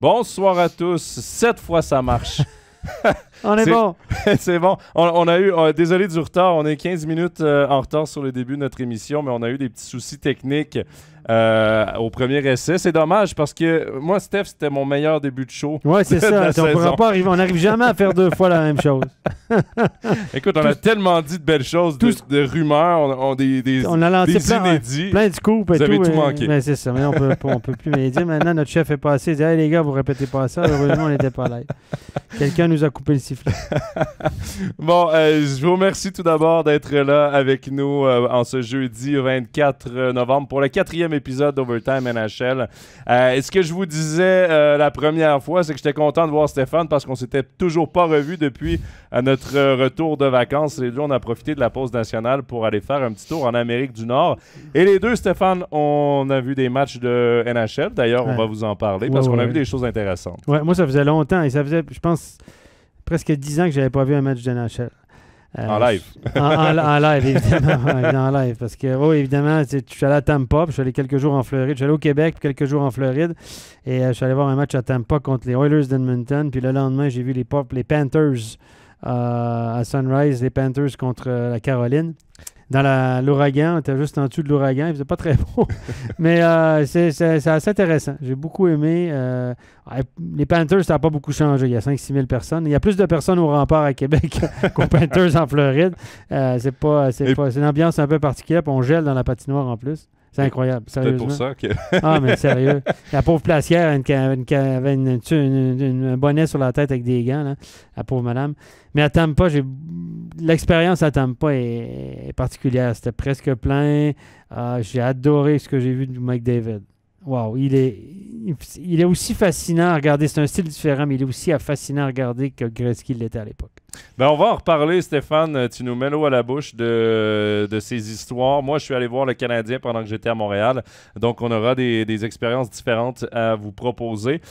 Bonsoir à tous. 7 fois, ça marche. On est bon. C'est bon. On a eu, désolé du retard, on est 15 minutes en retard sur le début de notre émission, mais on a eu des petits soucis techniques au premier essai. C'est dommage parce que moi, Steph, c'était mon meilleur début de show. Ouais, c'est ça. On pourra pas arriver. On n'arrive jamais à faire 2 fois la même chose. Écoute, on a tellement dit de belles choses, de rumeurs, on a lancé inédits. plein de scoops et vous avez tout et, manqué. Mais c'est ça. Mais on peut plus mais dire. Maintenant, notre chef est passé. Il dit, hey, les gars, vous répétez pas ça. Heureusement, on n'était pas live. Quelqu'un nous a coupé le sifflet. Bon, je vous remercie tout d'abord d'être là avec nous en ce jeudi 24 novembre pour le 4e épisode d'Overtime NHL. Ce que je vous disais la première fois, c'est que j'étais content de voir Stéphane parce qu'on s'était toujours pas revu depuis notre retour de vacances. Les deux, on a profité de la pause nationale pour aller faire un petit tour en Amérique du Nord. Et les deux, Stéphane, on a vu des matchs de NHL. D'ailleurs, on va vous en parler parce qu'on a vu des choses intéressantes. Ouais, moi, ça faisait longtemps et ça faisait, je pense, presque 10 ans que j'avais pas vu un match de NHL. En live. En live, évidemment. En live. Parce que, oui, évidemment, je suis allé à Tampa, puis je suis allé quelques jours en Floride. Je suis allé au Québec, puis quelques jours en Floride. Et je suis allé voir un match à Tampa contre les Oilers d'Edmonton. Puis le lendemain, j'ai vu les Panthers à Sunrise, les Panthers contre la Caroline. Dans l'ouragan, on était juste en dessous de l'ouragan. Il faisait pas très beau. Mais c'est assez intéressant. J'ai beaucoup aimé. Les Panthers, ça n'a pas beaucoup changé. Il y a 5-6 000 personnes. Il y a plus de personnes au rempart à Québec qu'aux Panthers en Floride. C'est une ambiance un peu particulière. Puis on gèle dans la patinoire en plus. C'est incroyable, sérieusement. C'est pour ça que... Ah, mais sérieux. La pauvre placière avait un bonnet sur la tête avec des gants, là, la pauvre madame. Mais à Tampa, l'expérience à Tampa est particulière. C'était presque plein. J'ai adoré ce que j'ai vu de McDavid. Wow, il est aussi fascinant à regarder. C'est un style différent, mais il est aussi fascinant à regarder que Gretzky l'était à l'époque. Ben on va en reparler, Stéphane. Tu nous mets l'eau à la bouche de ces histoires. Moi, je suis allé voir le Canadien pendant que j'étais à Montréal. Donc, on aura des expériences différentes à vous proposer.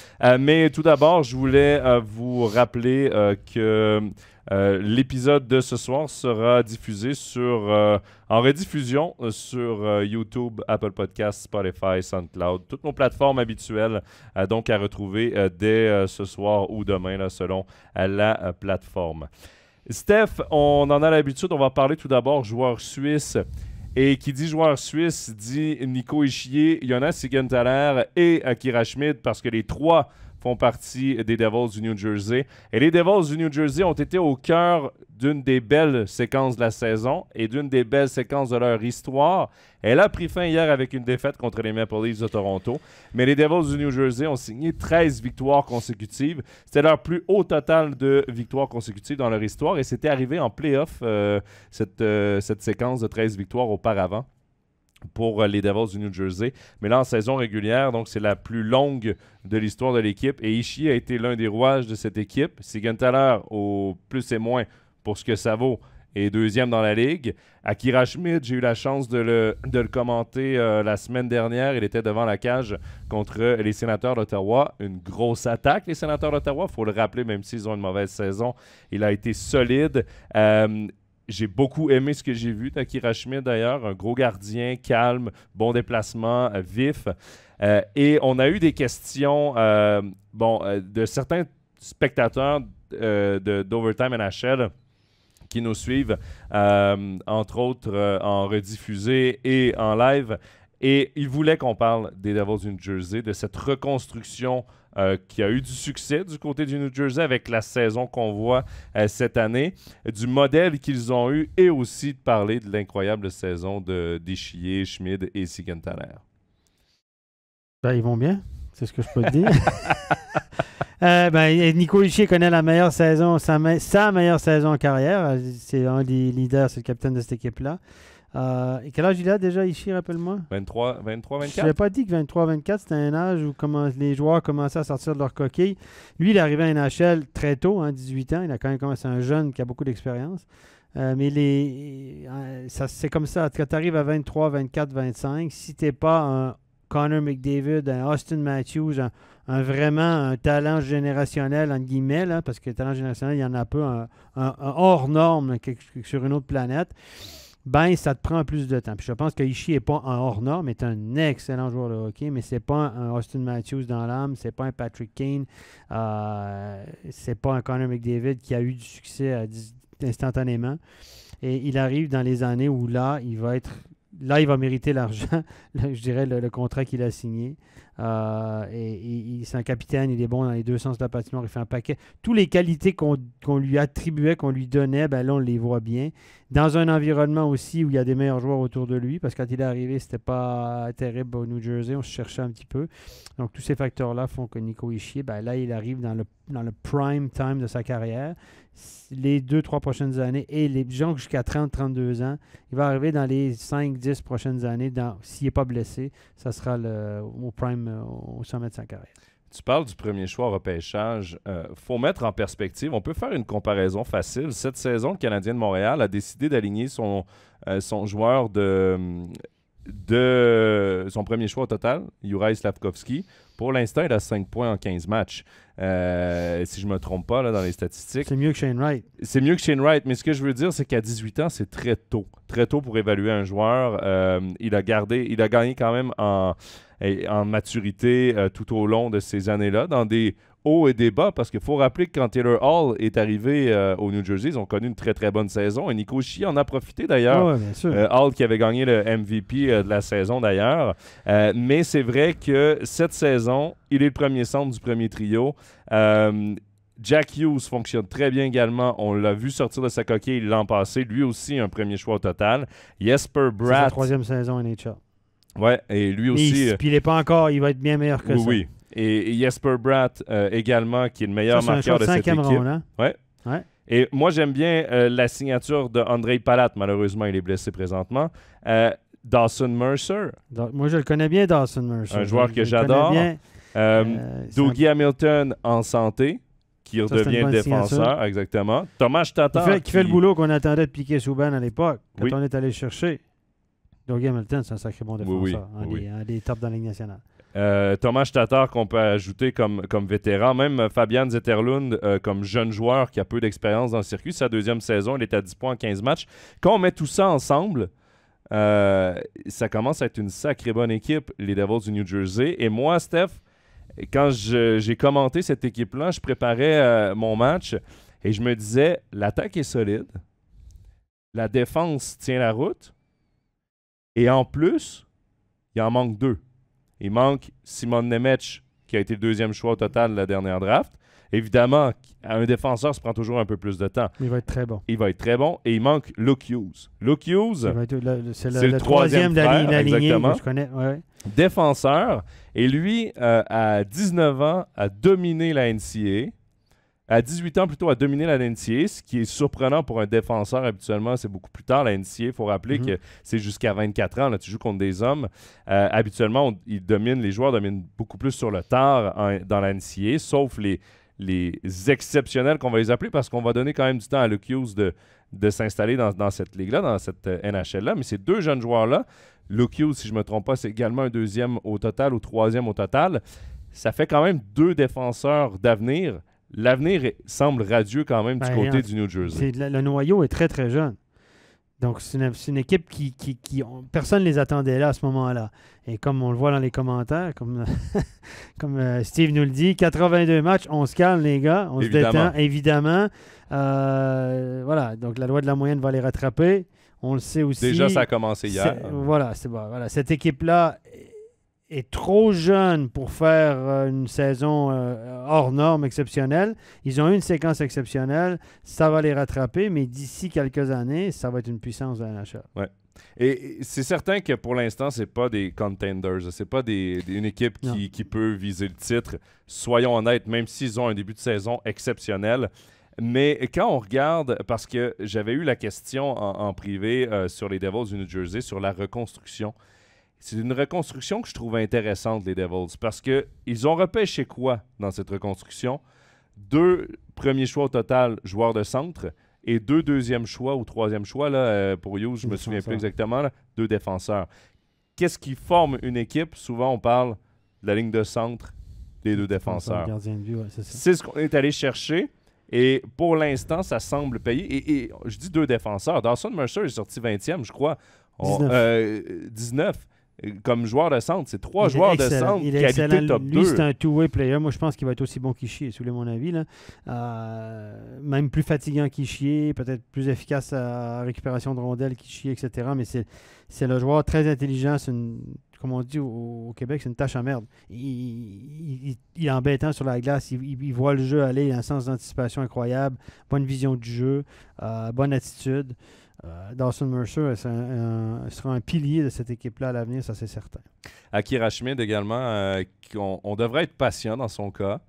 Mais tout d'abord, je voulais vous rappeler que l'épisode de ce soir sera diffusé en rediffusion sur YouTube, Apple Podcasts, Spotify, SoundCloud, toutes nos plateformes habituelles, donc à retrouver dès ce soir ou demain, là, selon la plateforme. Steph, on en a l'habitude, on va parler tout d'abord joueur suisse. Et qui dit joueur suisse dit Nico Hischier, Jonas Siegenthaler et Akira Schmid, parce que les trois font partie des Devils du New Jersey. Et les Devils du New Jersey ont été au cœur d'une des belles séquences de la saison et d'une des belles séquences de leur histoire. Elle a pris fin hier avec une défaite contre les Maple Leafs de Toronto. Mais les Devils du New Jersey ont signé 13 victoires consécutives. C'était leur plus haut total de victoires consécutives dans leur histoire. Et c'était arrivé en play-off, cette séquence de 13 victoires auparavant pour les Devils du New Jersey. Mais là, en saison régulière, donc c'est la plus longue de l'histoire de l'équipe. Et Ishii a été l'un des rouages de cette équipe. Siegenthaler, au plus et moins pour ce que ça vaut, est deuxième dans la ligue. Akira Schmid, j'ai eu la chance de le commenter la semaine dernière. Il était devant la cage contre les Sénateurs d'Ottawa. Une grosse attaque, les Sénateurs d'Ottawa. Il faut le rappeler, même s'ils ont une mauvaise saison. Il a été solide. J'ai beaucoup aimé ce que j'ai vu d'Akira Schmid d'ailleurs, un gros gardien, calme, bon déplacement, vif. Et on a eu des questions de certains spectateurs d'Overtime NHL qui nous suivent, entre autres en rediffusé et en live. Et ils voulaient qu'on parle des Devils du New Jersey, de cette reconstruction qui a eu du succès du côté du New Jersey avec la saison qu'on voit cette année, du modèle qu'ils ont eu et aussi de parler de l'incroyable saison d'Hischier, Schmid et Siegenthaler. Ben, ils vont bien, c'est ce que je peux te dire. Nico Hischier connaît la meilleure saison, sa meilleure saison en carrière. C'est un des leaders, c'est le capitaine de cette équipe-là. Et quel âge il a déjà, Hischier, rappelle-moi? 23, 24. Je n'avais pas dit que 23-24, c'était un âge où les joueurs commençaient à sortir de leur coquille. Lui, il est arrivé à NHL très tôt, 18 ans. Il a quand même commencé un jeune qui a beaucoup d'expérience. Mais c'est comme ça. Quand tu arrives à 23, 24, 25, si tu n'es pas un Connor McDavid, un Austin Matthews, vraiment un talent générationnel, entre guillemets, là, parce que talent générationnel, il y en a peu, un hors norme sur une autre planète. ben ça te prend plus de temps. Puis je pense que Ishii n'est pas un hors norme, est un excellent joueur de hockey, mais c'est pas un Austin Matthews dans l'âme, c'est pas un Patrick Kane, c'est pas un Connor McDavid qui a eu du succès instantanément. Et il arrive dans les années où là, il va mériter l'argent, je dirais le contrat qu'il a signé. C'est un capitaine, il est bon dans les deux sens de la patinoire, il fait un paquet. Toutes les qualités qu'on lui attribuait, qu'on lui donnait, ben là, on les voit bien. Dans un environnement aussi où il y a des meilleurs joueurs autour de lui, parce que quand il est arrivé, c'était pas terrible au New Jersey, on se cherchait un petit peu. Donc, tous ces facteurs-là font que Nico Hischier, ben là, il arrive dans le prime time de sa carrière. Les 2-3 prochaines années, et les gens jusqu'à 30-32 ans, il va arriver dans les 5-10 prochaines années, s'il n'est pas blessé, ça sera au prime, au sommet de sa carrière. Tu parles du premier choix au repêchage. Faut mettre en perspective, on peut faire une comparaison facile. Cette saison, le Canadien de Montréal a décidé d'aligner son joueur de son premier choix au total, Juraj Slafkovský. Pour l'instant, il a 5 points en 15 matchs. Si je ne me trompe pas là, dans les statistiques. C'est mieux que Shane Wright. C'est mieux que Shane Wright, mais ce que je veux dire, c'est qu'à 18 ans, c'est très tôt. Très tôt pour évaluer un joueur. Il a gagné quand même en maturité tout au long de ces années-là, dans des hauts et des bas, parce qu'il faut rappeler que quand Taylor Hall est arrivé au New Jersey, ils ont connu une très très bonne saison, et Nico Hischier en a profité d'ailleurs. Ouais, bien sûr. Hall qui avait gagné le MVP de la saison d'ailleurs. Mais c'est vrai que cette saison, il est le premier centre du premier trio. Jack Hughes fonctionne très bien également. On l'a vu sortir de sa coquille l'an passé. Lui aussi, un premier choix au total. Jesper Bratt. C'est sa troisième saison NHL. Ouais, et lui aussi. Puis il n'est pas encore, il va être bien meilleur que ça. Oui. Et Jesper Bratt également, qui est le meilleur marqueur de cette équipe. Ronde, hein? Ouais. Et moi, j'aime bien la signature de Ondrej Palat. Malheureusement, il est blessé présentement. Dawson Mercer. Moi, je le connais bien, Dawson Mercer. Un joueur que j'adore. Dougie Hamilton en santé, qui redevient défenseur. Signature. Exactement. Thomas Tatar. Qui fait le boulot qu'on attendait de Piquet Souban à l'époque, quand on est allé le chercher. Dougie Hamilton, c'est un sacré bon défenseur. Un des tops dans la Ligue nationale. Thomas Tatar qu'on peut ajouter comme vétéran, même Fabian Zetterlund comme jeune joueur qui a peu d'expérience dans le circuit. Sa deuxième saison, il est à 10 points en 15 matchs. Quand on met tout ça ensemble, ça commence à être une sacrée bonne équipe, les Devils du New Jersey. Et moi, Steph, quand j'ai commenté cette équipe-là, je préparais mon match et je me disais, l'attaque est solide, la défense tient la route, et en plus, il en manque deux. Il manque Simon Nemec, qui a été le deuxième choix au total de la dernière draft. Évidemment, un défenseur se prend toujours un peu plus de temps. Il va être très bon. Et il manque Luke Hughes. Luke Hughes, c'est le troisième de la lignée que je connais. Ouais. Défenseur. Et lui, à 19 ans, a dominé la NCAA. À 18 ans, plutôt, a dominé la NCAA, ce qui est surprenant pour un défenseur. Habituellement, c'est beaucoup plus tard, la NCAA. Il faut rappeler que c'est jusqu'à 24 ans. Là, tu joues contre des hommes. Habituellement, les joueurs dominent beaucoup plus sur le tard dans la NCAA, sauf les exceptionnels qu'on va les appeler, parce qu'on va donner quand même du temps à Luke Hughes de s'installer dans cette ligue-là, dans cette NHL-là. Mais ces deux jeunes joueurs-là, Luke Hughes, si je ne me trompe pas, c'est également un deuxième au total ou troisième au total. Ça fait quand même deux défenseurs d'avenir. L'avenir semble radieux quand même du côté du New Jersey. Le noyau est très, très jeune. Donc, c'est une équipe qui personne ne les attendait là à ce moment-là. Et comme on le voit dans les commentaires, comme Steve nous le dit, 82 matchs, on se calme, les gars, on se détend, évidemment. Voilà, donc la loi de la moyenne va les rattraper. On le sait aussi. Déjà, ça a commencé hier. Voilà, cette équipe-là est trop jeune pour faire une saison hors norme exceptionnelle. Ils ont eu une séquence exceptionnelle. Ça va les rattraper, mais d'ici quelques années, ça va être une puissance de la NHL. Ouais. Et c'est certain que pour l'instant, c'est pas des contenders. C'est pas une équipe qui peut viser le titre. Soyons honnêtes, même s'ils ont un début de saison exceptionnel. Mais quand on regarde, parce que j'avais eu la question en privé sur les Devils du New Jersey, sur la reconstruction. C'est une reconstruction que je trouve intéressante, les Devils, parce qu'ils ont repêché quoi dans cette reconstruction? 2 premiers choix au total, joueurs de centre, et 2 deuxièmes choix ou troisième choix, là, pour Hughes, je ne me souviens plus exactement, 2 défenseurs. Qu'est-ce qui forme une équipe? Souvent, on parle de la ligne de centre des 2 défenseurs. Gardien de but, ouais, c'est ça. C'est ce qu'on est allé chercher. Et pour l'instant, ça semble payer. Et je dis 2 défenseurs. Dawson Mercer est sorti 20e, je crois. 19. Comme joueur de centre. C'est 3 joueurs de centre qualité top 2. Lui, c'est un two-way player. Moi, je pense qu'il va être aussi bon qu'Ishier, c'est mon avis. Là. Même plus fatigant qu'Ishier, peut-être plus efficace à récupération de rondelles qu'Ishier, etc. Mais c'est le joueur très intelligent. Comme on dit au Québec, c'est une tâche à merde. Il est embêtant sur la glace. Il voit le jeu aller. Il a un sens d'anticipation incroyable. Bonne vision du jeu. Bonne attitude. Dawson Mercer sera un pilier de cette équipe-là à l'avenir, ça c'est certain. Akira Schmid également, on devrait être patient dans son cas,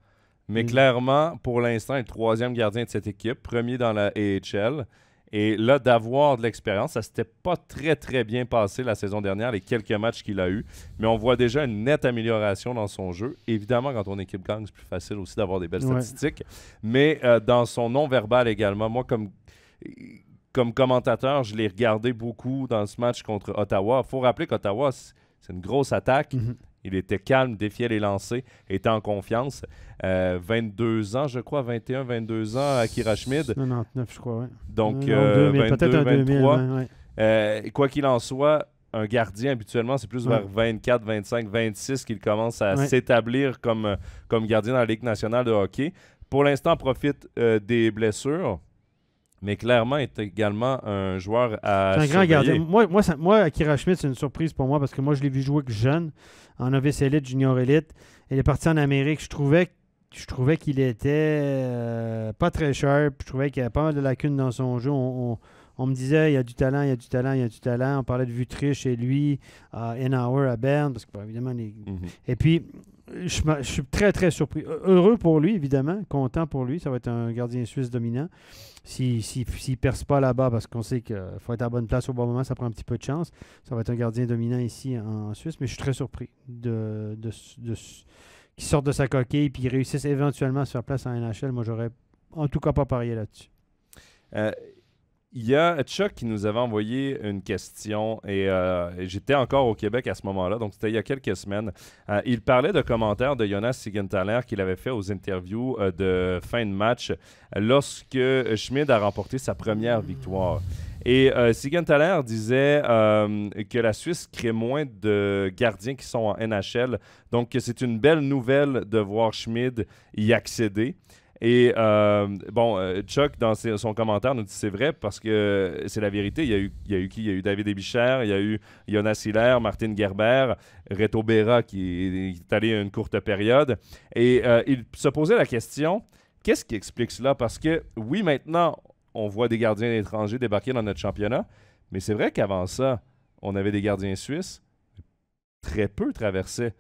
mais clairement, pour l'instant, il est le 3e gardien de cette équipe, premier dans la AHL. Et là, d'avoir de l'expérience, ça s'était pas très, très bien passé la saison dernière, les quelques matchs qu'il a eu. Mais on voit déjà une nette amélioration dans son jeu. Évidemment, quand on équipe gang, c'est plus facile aussi d'avoir des belles statistiques. Mais dans son non-verbal également, moi, comme commentateur, je l'ai regardé beaucoup dans ce match contre Ottawa. Il faut rappeler qu'Ottawa, c'est une grosse attaque. Il était calme, défiait les lancers, était en confiance. 22 ans, je crois, 21, 22 ans, Akira Schmid. 99, je crois, oui. Donc, 2000, 22, peut-être un 23. 2000, ouais. Quoi qu'il en soit, un gardien, habituellement, c'est plus vers 24, 25, 26 qu'il commence à s'établir comme gardien dans la Ligue nationale de hockey. Pour l'instant, profite des blessures. Mais clairement, est également un joueur à surveiller. C'est un grand gardien. Moi, Akira Schmid, c'est une surprise pour moi parce que moi, je l'ai vu jouer jeune, en novice élite, junior élite. Il est parti en Amérique. Je trouvais qu'il était pas très sharp. Je trouvais qu'il y avait pas mal de lacunes dans son jeu. On me disait, il y a du talent, il y a du talent, il y a du talent. On parlait de Vutriche chez lui, Enauer à Berne, parce que, évidemment, Et puis, je suis très, très surpris. Heureux pour lui, évidemment. Content pour lui. Ça va être un gardien suisse dominant. S'il ne perce pas là-bas, parce qu'on sait qu'il faut être à la bonne place au bon moment, ça prend un petit peu de chance. Ça va être un gardien dominant ici en Suisse. Mais je suis très surpris qu'il sorte de sa coquille et qu'il réussisse éventuellement à se faire place en NHL. Moi, j'aurais en tout cas pas parié là-dessus. Il y a Chuck qui nous avait envoyé une question et j'étais encore au Québec à ce moment-là, donc c'était il y a quelques semaines. Il parlait de commentaires de Jonas Siegenthaler qu'il avait fait aux interviews de fin de match lorsque Schmid a remporté sa première victoire. Et Siegenthaler disait que la Suisse crée moins de gardiens qui sont en NHL, donc que c'est une belle nouvelle de voir Schmid y accéder. Et Chuck, dans son commentaire, nous dit c'est vrai parce que c'est la vérité. Il y a eu qui? Il y a eu David Ebichère, il y a eu Jonas Hiller, Martin Gerber, Reto Berra qui est allé une courte période. Et il se posait la question, qu'est-ce qui explique cela? Parce que oui, maintenant, on voit des gardiens étrangers débarquer dans notre championnat, mais c'est vrai qu'avant ça, on avait des gardiens suisses. Très peu traversaient.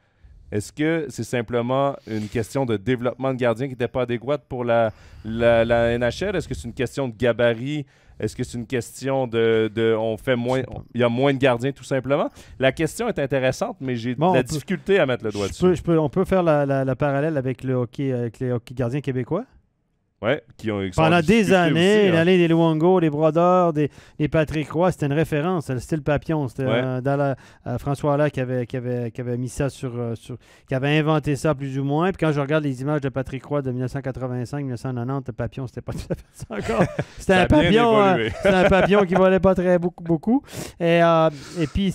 Est-ce que c'est simplement une question de développement de gardien qui n'était pas adéquate pour la NHL? Est-ce que c'est une question de gabarit? Est-ce que c'est une question on fait moins, il y a moins de gardiens tout simplement? La question est intéressante, mais j'ai de la difficulté à mettre le doigt dessus. On peut faire la parallèle avec le hockey, avec les hockey gardiens québécois? Oui, pendant des années, aussi, l'année des Luongo, des Brodeur, des Patrick Roy, c'était une référence. C'était le style papillon. C'était François Allaire qui avait mis ça qui avait inventé ça plus ou moins. Puis quand je regarde les images de Patrick Roy de 1985-1990, le papillon, c'était pas tout à fait ça encore. C'était un papillon qui volait pas très beaucoup. Et puis,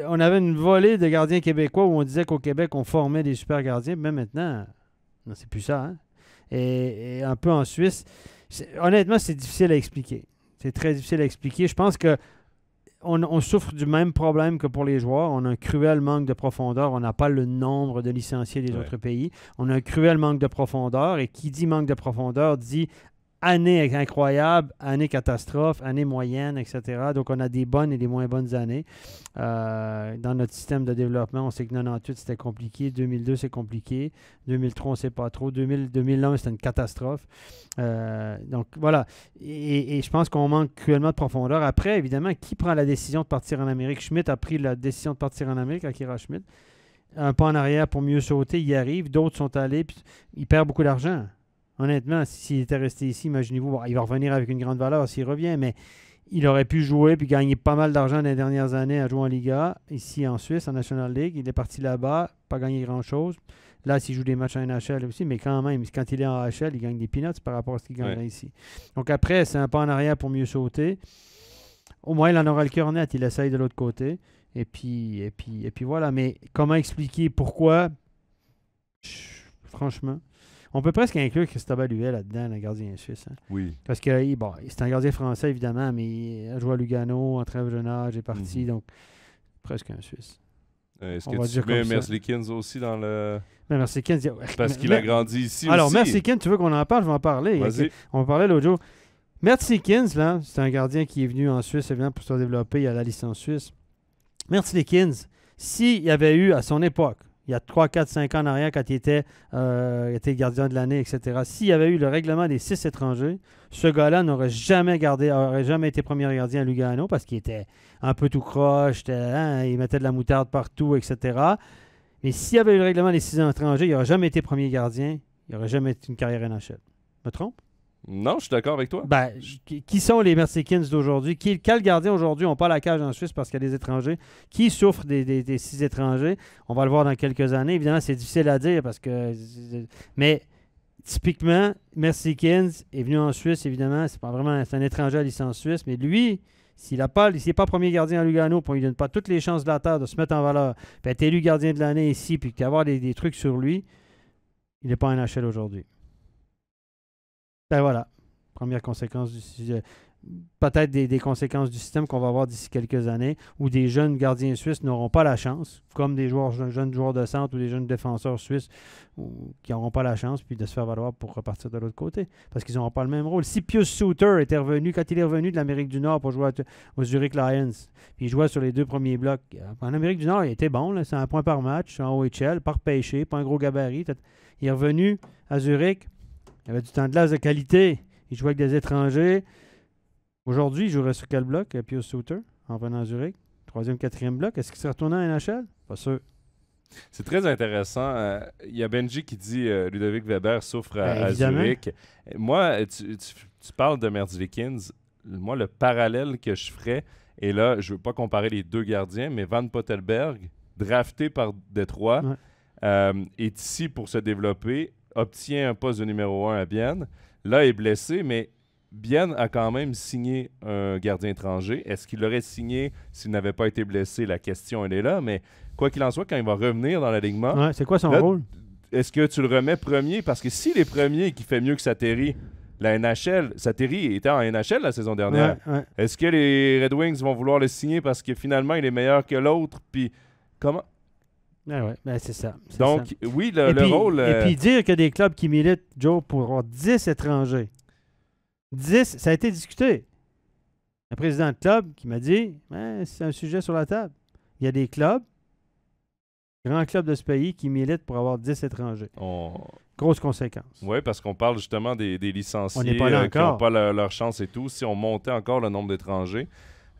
on avait une volée de gardiens québécois où on disait qu'au Québec, on formait des super gardiens. Mais maintenant, non, c'est plus ça, hein? Et un peu en Suisse. Honnêtement, c'est difficile à expliquer. C'est très difficile à expliquer. Je pense que on souffre du même problème que pour les joueurs. On a un cruel manque de profondeur. On n'a pas le nombre de licenciés des autres pays. On a un cruel manque de profondeur. Et qui dit manque de profondeur dit année incroyable, année catastrophe, année moyenne, etc. Donc, on a des bonnes et des moins bonnes années. Dans notre système de développement, on sait que 98, c'était compliqué. 2002, c'est compliqué. 2003, on ne sait pas trop. 2001, c'était une catastrophe. Donc, voilà. Et je pense qu'on manque cruellement de profondeur. Après, évidemment, qui prend la décision de partir en Amérique? Schmidt a pris la décision de partir en Amérique, Akira Schmid. Un pas en arrière pour mieux sauter, il y arrive. D'autres sont allés, puis il perd beaucoup d'argent. Honnêtement, s'il était resté ici, imaginez-vous, il va revenir avec une grande valeur s'il revient, mais il aurait pu jouer puis gagner pas mal d'argent dans les dernières années à jouer en Liga, ici en Suisse, en National League. Il est parti là-bas, pas gagné grand-chose. Là, s'il joue des matchs en NHL aussi, mais quand même, quand il est en AHL, il gagne des peanuts par rapport à ce qu'il gagnerait ici. Donc après, c'est un pas en arrière pour mieux sauter. Au moins, il en aura le cœur net. Il essaye de l'autre côté. Et puis voilà. Mais comment expliquer pourquoi? Franchement, on peut presque inclure Cristobal Huet là-dedans, le gardien suisse. Hein? Oui. Parce que bon, c'est un gardien français, évidemment, mais il a joué à Lugano, en très jeune âge, est parti, donc presque un Suisse. Est-ce que tu mets Merzlikins aussi dans le... Mais Merzlikins... Parce qu'il a grandi ici alors, aussi. Merzlikins, tu veux qu'on en parle? Je vais en parler. Vas-y. On va parler l'autre jour. Merzlikins, là, c'est un gardien qui est venu en Suisse, évidemment, pour se développer. Il a la licence suisse. Merzlikins, s'il y avait eu, à son époque, il y a 3, 4, 5 ans en arrière, quand il était gardien de l'année, etc., s'il y avait eu le règlement des 6 étrangers, ce gars-là n'aurait jamais été premier gardien à Lugano parce qu'il était un peu tout croche, il mettait de la moutarde partout, etc. Mais s'il y avait eu le règlement des 6 étrangers, il n'aurait jamais été premier gardien, il n'aurait jamais été une carrière NHL. Me trompe? Non, je suis d'accord avec toi. Ben, qui sont les Merzlikins d'aujourd'hui? Quels gardiens aujourd'hui n'ont pas la cage en Suisse parce qu'il y a des étrangers? Qui souffrent des 6 étrangers? On va le voir dans quelques années. Évidemment, c'est difficile à dire parce que... Mais typiquement, Merzlikins est venu en Suisse, évidemment. C'est un étranger à licence suisse. Mais lui, s'il n'est pas premier gardien à Lugano, puis on ne lui donne pas toutes les chances de la terre de se mettre en valeur, puis être élu gardien de l'année ici, puis d'avoir des trucs sur lui, il n'est pas un NHL aujourd'hui. Ben voilà, première conséquence peut-être des conséquences du système qu'on va avoir d'ici quelques années, où des jeunes gardiens suisses n'auront pas la chance, comme des jeunes joueurs de centre ou des jeunes défenseurs suisses qui n'auront pas la chance puis de se faire valoir pour repartir de l'autre côté, parce qu'ils n'auront pas le même rôle. Si Pius Suter était revenu, quand il est revenu de l'Amérique du Nord pour jouer aux Zurich Lions, puis il jouait sur les 2 premiers blocs, en Amérique du Nord, il était bon, c'est un point par match, en OHL, par pêché, pas un gros gabarit. Il est revenu à Zurich. Il avait du temps de glace de qualité. Il jouait avec des étrangers. Aujourd'hui, il jouerait sur quel bloc, Pius Suter, en venant à Zurich? 3e, 4e bloc. Est-ce qu'il serait retourné à NHL? Pas sûr. C'est très intéressant. Il y a Benji qui dit Ludovic Weber souffre à Zurich. Moi, tu parles de Merzlikins. Moi, le parallèle que je ferais, et là, je ne veux pas comparer les 2 gardiens, mais Van Pottelberg, drafté par Détroit, est ici pour se développer, obtient un poste de numéro 1 à Bienne. Là, il est blessé, mais Bienne a quand même signé un gardien étranger. Est-ce qu'il l'aurait signé s'il n'avait pas été blessé? La question, elle est là. Mais quoi qu'il en soit, quand il va revenir dans l'alignement... c'est quoi son rôle? Est-ce que tu le remets premier? Parce que s'il est premier et qu'il fait mieux que Sateri, la NHL... Sateri était en NHL la saison dernière. Est-ce que les Red Wings vont vouloir le signer parce que finalement, il est meilleur que l'autre? Puis comment... c'est ça. Donc, ça. Oui, le rôle... Et puis dire qu'il y a des clubs qui militent, Joe, pour avoir 10 étrangers. 10, ça a été discuté. Un président de club qui m'a dit, c'est un sujet sur la table. Il y a des clubs, grands clubs de ce pays, qui militent pour avoir 10 étrangers. Grosse conséquence. Oui, parce qu'on parle justement des licenciés qui n'ont pas leur chance et tout. Si on montait encore le nombre d'étrangers,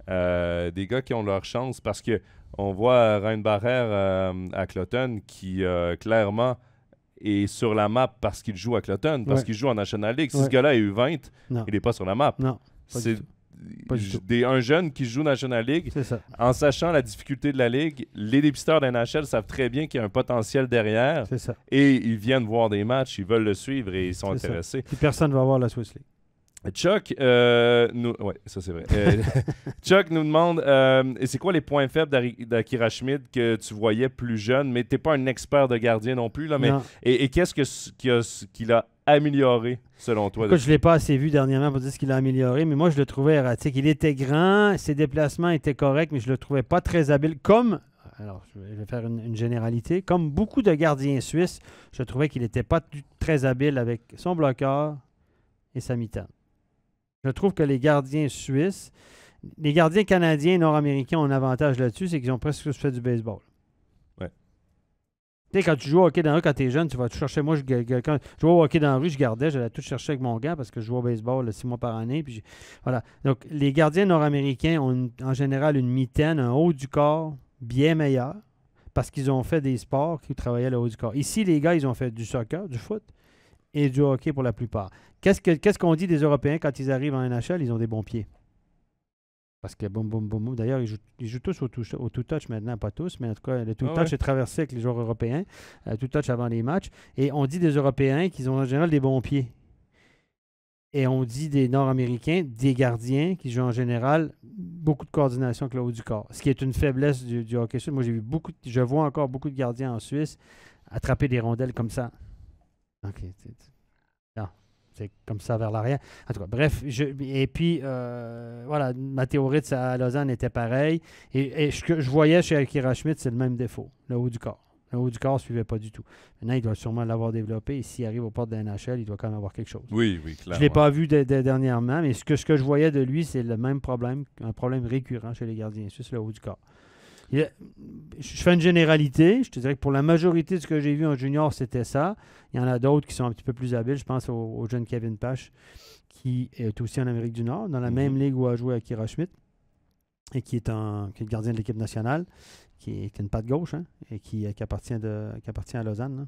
des gars qui ont leur chance, parce que on voit Ryan Barrère à Cloton qui clairement est sur la map parce qu'il joue à Cloton, parce qu'il joue en National League. Si ce gars-là est U20, il n'est pas sur la map. Non, c'est un jeune qui joue National League. C'est ça. En sachant la difficulté de la Ligue, les dépisteurs de NHL savent très bien qu'il y a un potentiel derrière. C'est ça. Et ils viennent voir des matchs, ils veulent le suivre et ils sont intéressés. Puis personne ne va voir la Swiss League. Chuck, ça c'est vrai. Chuck nous demande c'est quoi les points faibles d'Akira Schmid que tu voyais plus jeune, mais tu n'es pas un expert de gardien non plus. Là, mais, et qu'est-ce qu'il a amélioré selon toi? Écoute, je ne l'ai pas assez vu dernièrement pour dire ce qu'il a amélioré, mais moi je le trouvais erratique. Il était grand, ses déplacements étaient corrects, mais je le trouvais pas très habile. Alors, je vais faire une généralité. Comme beaucoup de gardiens suisses, je trouvais qu'il n'était pas très habile avec son bloqueur et sa mi-temps. Je trouve que les gardiens suisses, les gardiens canadiens et nord-américains ont un avantage là-dessus, c'est qu'ils ont presque tous fait du baseball. Ouais. Tu sais, quand tu joues au hockey dans la rue, quand tu es jeune, tu vas tout chercher. Moi, quand je jouais au hockey dans la rue, j'allais tout chercher avec mon gant parce que je jouais au baseball 6 mois par année. Puis voilà. Donc, les gardiens nord-américains ont en général une mitaine, un haut du corps bien meilleur parce qu'ils ont fait des sports qui travaillaient le haut du corps. Ici, les gars, ils ont fait du soccer, du foot et du hockey pour la plupart. Qu'est-ce qu'on dit des Européens quand ils arrivent en NHL? Ils ont des bons pieds. Parce que boum, boum, boum, boum. D'ailleurs, ils jouent tous au two-touch maintenant, pas tous, mais en tout cas, le two-touch Ah ouais. est traversé avec les joueurs européens. Two-touch avant les matchs. Et on dit des Européens qu'ils ont en général des bons pieds. Et on dit des Nord-Américains, des gardiens qui jouent en général beaucoup de coordination avec le haut du corps. Ce qui est une faiblesse du hockey suisse. Moi, je vois encore beaucoup de gardiens en Suisse attraper des rondelles comme ça. OK. Non, c'est comme ça vers l'arrière. En tout cas, bref. Et puis, voilà, Matteo Ritz à Lausanne était pareil. Et ce que je voyais chez Akira Schmidt, c'est le même défaut, le haut du corps. Le haut du corps ne suivait pas du tout. Maintenant, il doit sûrement l'avoir développé. Et s'il arrive aux portes de la NHL, il doit quand même avoir quelque chose. Oui, clairement. Je ne l'ai pas vu dernièrement, mais ce que je voyais de lui, c'est le même problème, un problème récurrent chez les gardiens suisses, le haut du corps. Je fais une généralité. Je te dirais que pour la majorité de ce que j'ai vu en junior, c'était ça. Il y en a d'autres qui sont un petit peu plus habiles. Je pense au jeune Kevin Pache, qui est aussi en Amérique du Nord, dans la même ligue où a joué Akira Schmidt, et qui est le gardien de l'équipe nationale, qui est une patte gauche, hein, et qui appartient à Lausanne,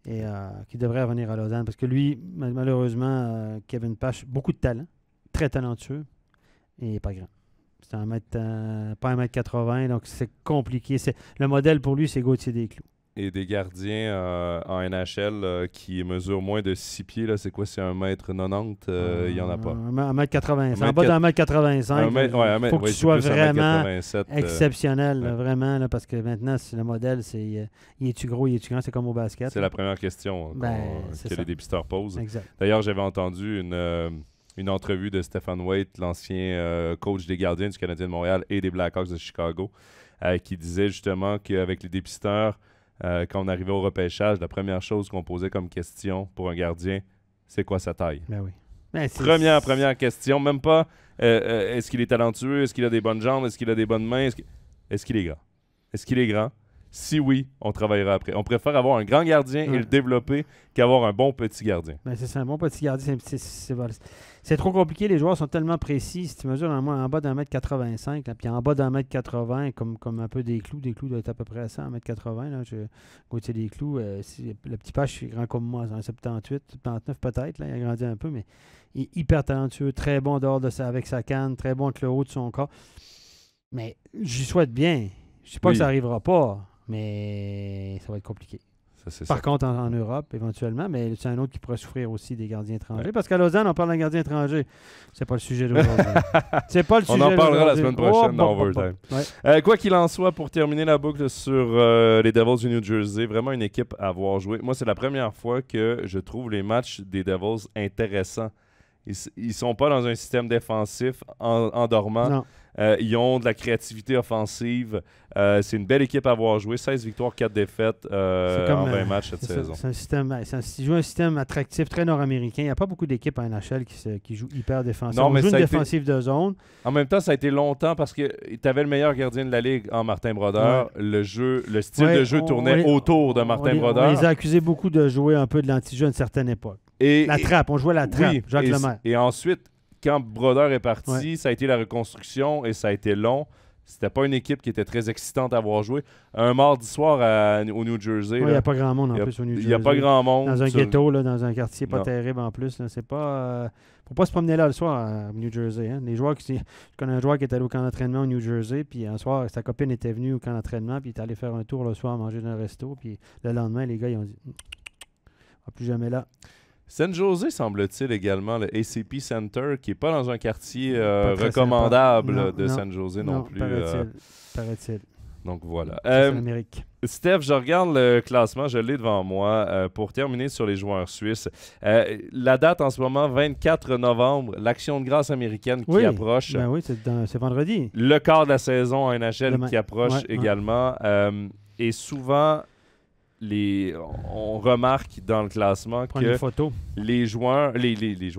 là, et qui devrait revenir à Lausanne. Parce que lui, malheureusement, Kevin Pache, beaucoup de talent, très talentueux, et pas grand. C'est pas 1m80, donc c'est compliqué. Le modèle pour lui, c'est Gauthier Desclous. Et des gardiens en NHL qui mesurent moins de 6 pieds, là, c'est quoi? C'est 1m90? Il n'y en a pas. 1m80. C'est en bas de 1m85. Il faut que tu sois vraiment exceptionnel, vraiment, là, parce que maintenant, le modèle, c'est il est-tu gros, il est-tu grand? C'est comme au basket. C'est la première question que les dépisteurs posent. Exact. D'ailleurs, j'avais entendu une entrevue de Stephen Waite, l'ancien coach des gardiens du Canadien de Montréal et des Blackhawks de Chicago, qui disait justement qu'avec les dépisteurs, quand on arrivait au repêchage, la première chose qu'on posait comme question pour un gardien, c'est quoi sa taille? Ben oui. Première question, même pas est-ce qu'il est talentueux, est-ce qu'il a des bonnes jambes, est-ce qu'il a des bonnes mains, est-ce qu'il est grand? Est-ce qu'il est grand? Si oui, on travaillera après. On préfère avoir un grand gardien et le développer qu'avoir un bon petit gardien. Ben c'est ça, un bon petit gardien. C'est trop compliqué. Les joueurs sont tellement précis. Si tu mesures en bas d'un mètre 85, puis en bas d'un mètre 80, comme un peu Desclous doit être à peu près à ça, 1m80. Là, Gauthier Desclous, le petit Pache est grand comme moi, c'est un 78, 79 peut-être. Là, il a grandi un peu, mais il est hyper talentueux, très bon dehors de ça avec sa canne, très bon avec le haut de son corps. Mais j'y souhaite bien. Je ne sais pas que ça n'arrivera pas. Mais ça va être compliqué. Par contre, en Europe, éventuellement, mais c'est un autre qui pourrait souffrir aussi des gardiens étrangers. Ouais. Parce qu'à Lausanne, on parle d'un gardien étranger. C'est pas le sujet d'aujourd'hui. C'est pas le sujet d'aujourd'hui. On en parlera la semaine prochaine dans Overtime. Ouais. Quoi qu'il en soit, pour terminer la boucle sur les Devils du New Jersey, vraiment une équipe à avoir joué. Moi, c'est la première fois que je trouve les matchs des Devils intéressants. Ils sont pas dans un système défensif endormant. Non. Ils ont de la créativité offensive. C'est une belle équipe à avoir joué. 16 victoires, 4 défaites en 20 matchs cette saison. Ils jouent un système attractif, très nord-américain. Il n'y a pas beaucoup d'équipes en NHL qui jouent hyper défensif. On joue une défensive de zone. En même temps, ça a été longtemps parce que tu avais le meilleur gardien de la Ligue en Martin Brodeur. Ouais. Le style de jeu tournait autour de Martin Brodeur. On les a accusés beaucoup de jouer un peu de l'anti-jeu à une certaine époque. On jouait la trappe, Jacques Lemaire. Et ensuite, quand Brodeur est parti, ça a été la reconstruction et ça a été long. C'était pas une équipe qui était très excitante à avoir joué. Un mardi soir au New Jersey. Il n'y a pas grand monde en plus au New Jersey. Il n'y a pas grand monde. Dans un ghetto, là, dans un quartier pas terrible en plus. Là, c'est pas. Faut pas se promener là le soir à New Jersey. Hein. Les joueurs je connais un joueur qui est allé au camp d'entraînement au New Jersey, puis un soir, sa copine était venue au camp d'entraînement, puis il est allé faire un tour le soir, manger dans un resto, puis le lendemain, les gars, ils ont dit on va plus jamais là. San Jose, semble-t-il également, le ACP Center, qui n'est pas dans un quartier recommandable de San Jose non plus. Paraît-il. Donc voilà. L'Amérique. Steph, je regarde le classement, je l'ai devant moi. Pour terminer sur les joueurs suisses, la date en ce moment, 24 novembre, l'Action de grâce américaine qui approche. Ben oui, c'est vendredi. Le quart de la saison en NHL qui approche également. Et souvent, on remarque dans le classement que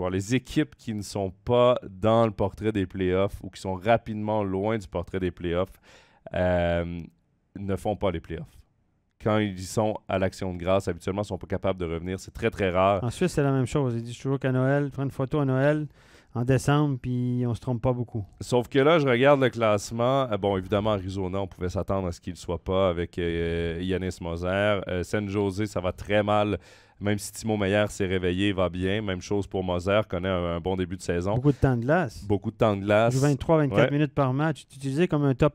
les équipes qui ne sont pas dans le portrait des playoffs ou qui sont rapidement loin du portrait des playoffs ne font pas les playoffs. Quand ils sont à l'Action de grâce, habituellement, ils ne sont pas capables de revenir. C'est très, très rare. En Suisse, c'est la même chose. Ils disent toujours qu'à Noël, prendre une photo à Noël en décembre, puis on se trompe pas beaucoup. Sauf que là, je regarde le classement. Bon, évidemment, Arizona, on pouvait s'attendre à ce qu'il ne soit pas avec Yannis Moser. San Jose, ça va très mal Même si Timo Meier s'est réveillé, va bien. Même chose pour Moser, connaît un bon début de saison. Beaucoup de temps de glace. Beaucoup de temps de glace. Il joue 23-24 minutes par match. Tu utilisé comme un top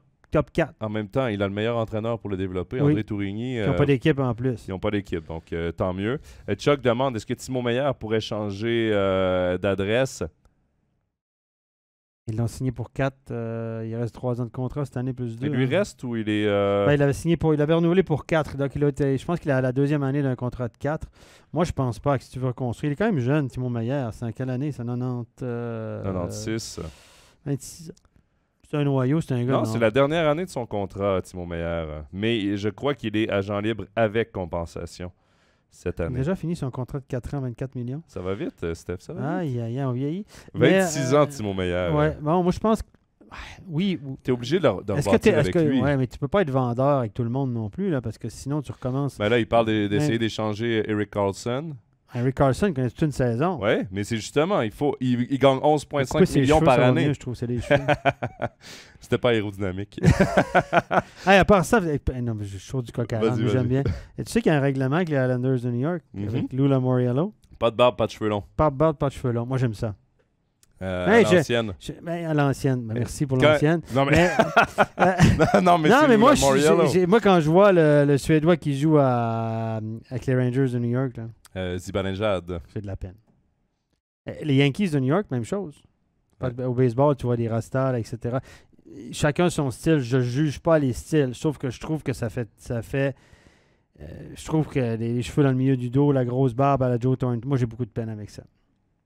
4. En même temps, il a le meilleur entraîneur pour le développer, André Tourigny. Ils n'ont pas d'équipe en plus. Ils n'ont pas d'équipe, donc tant mieux. Chuck demande, est-ce que Timo Meier pourrait changer d'adresse? Ils l'ont signé pour 4. Il reste 3 ans de contrat cette année plus 2. Il lui reste ou il est... il avait renouvelé pour 4. Donc je pense qu'il est à la 2e année d'un contrat de 4. Moi, je pense pas que si tu veux reconstruire. Il est quand même jeune, Timo Meier. C'est en quelle année? C'est 96. 26 ans. C'est un noyau, c'est un gars. Non, c'est la dernière année de son contrat, Timo Meier. Mais je crois qu'il est agent libre avec compensation cette année. Il a déjà fini son contrat de 4 ans, 24 millions. Ça va vite, Steph, ça va vite. Aïe, on vieillit. 26 ans, Timo Meier. Ouais, bon, moi, je pense que... Oui. Tu es obligé de rebâtir avec lui. Ouais, mais tu peux pas être vendeur avec tout le monde non plus, là, parce que sinon, tu recommences... Ben là, il parle d'essayer d'échanger Erik Karlsson. Erik Karlsson connaît toute une saison. Oui, mais c'est justement, il gagne 11,5 millions par année. Mieux, je trouve, c'est les cheveux. C'était pas aérodynamique. À part ça, non, mais je suis chaud du coq à l'âne, mais j'aime bien. Et tu sais qu'il y a un règlement avec les Islanders de New York, avec Lou Lamoriello. Pas de barbe, pas de cheveux longs. Pas de barbe, pas de cheveux longs. Moi, j'aime ça. À l'ancienne. À l'ancienne. Merci pour l'ancienne. Non, mais, mais moi, quand je vois le Suédois qui joue avec les Rangers de New York, Zibanejad. J'ai de la peine. Les Yankees de New York, même chose. Au baseball, tu vois des rastas, etc. Chacun son style. Je juge pas les styles. Sauf que je trouve que ça fait je trouve que les cheveux dans le milieu du dos, la grosse barbe à la Joe Thornton, moi j'ai beaucoup de peine avec ça.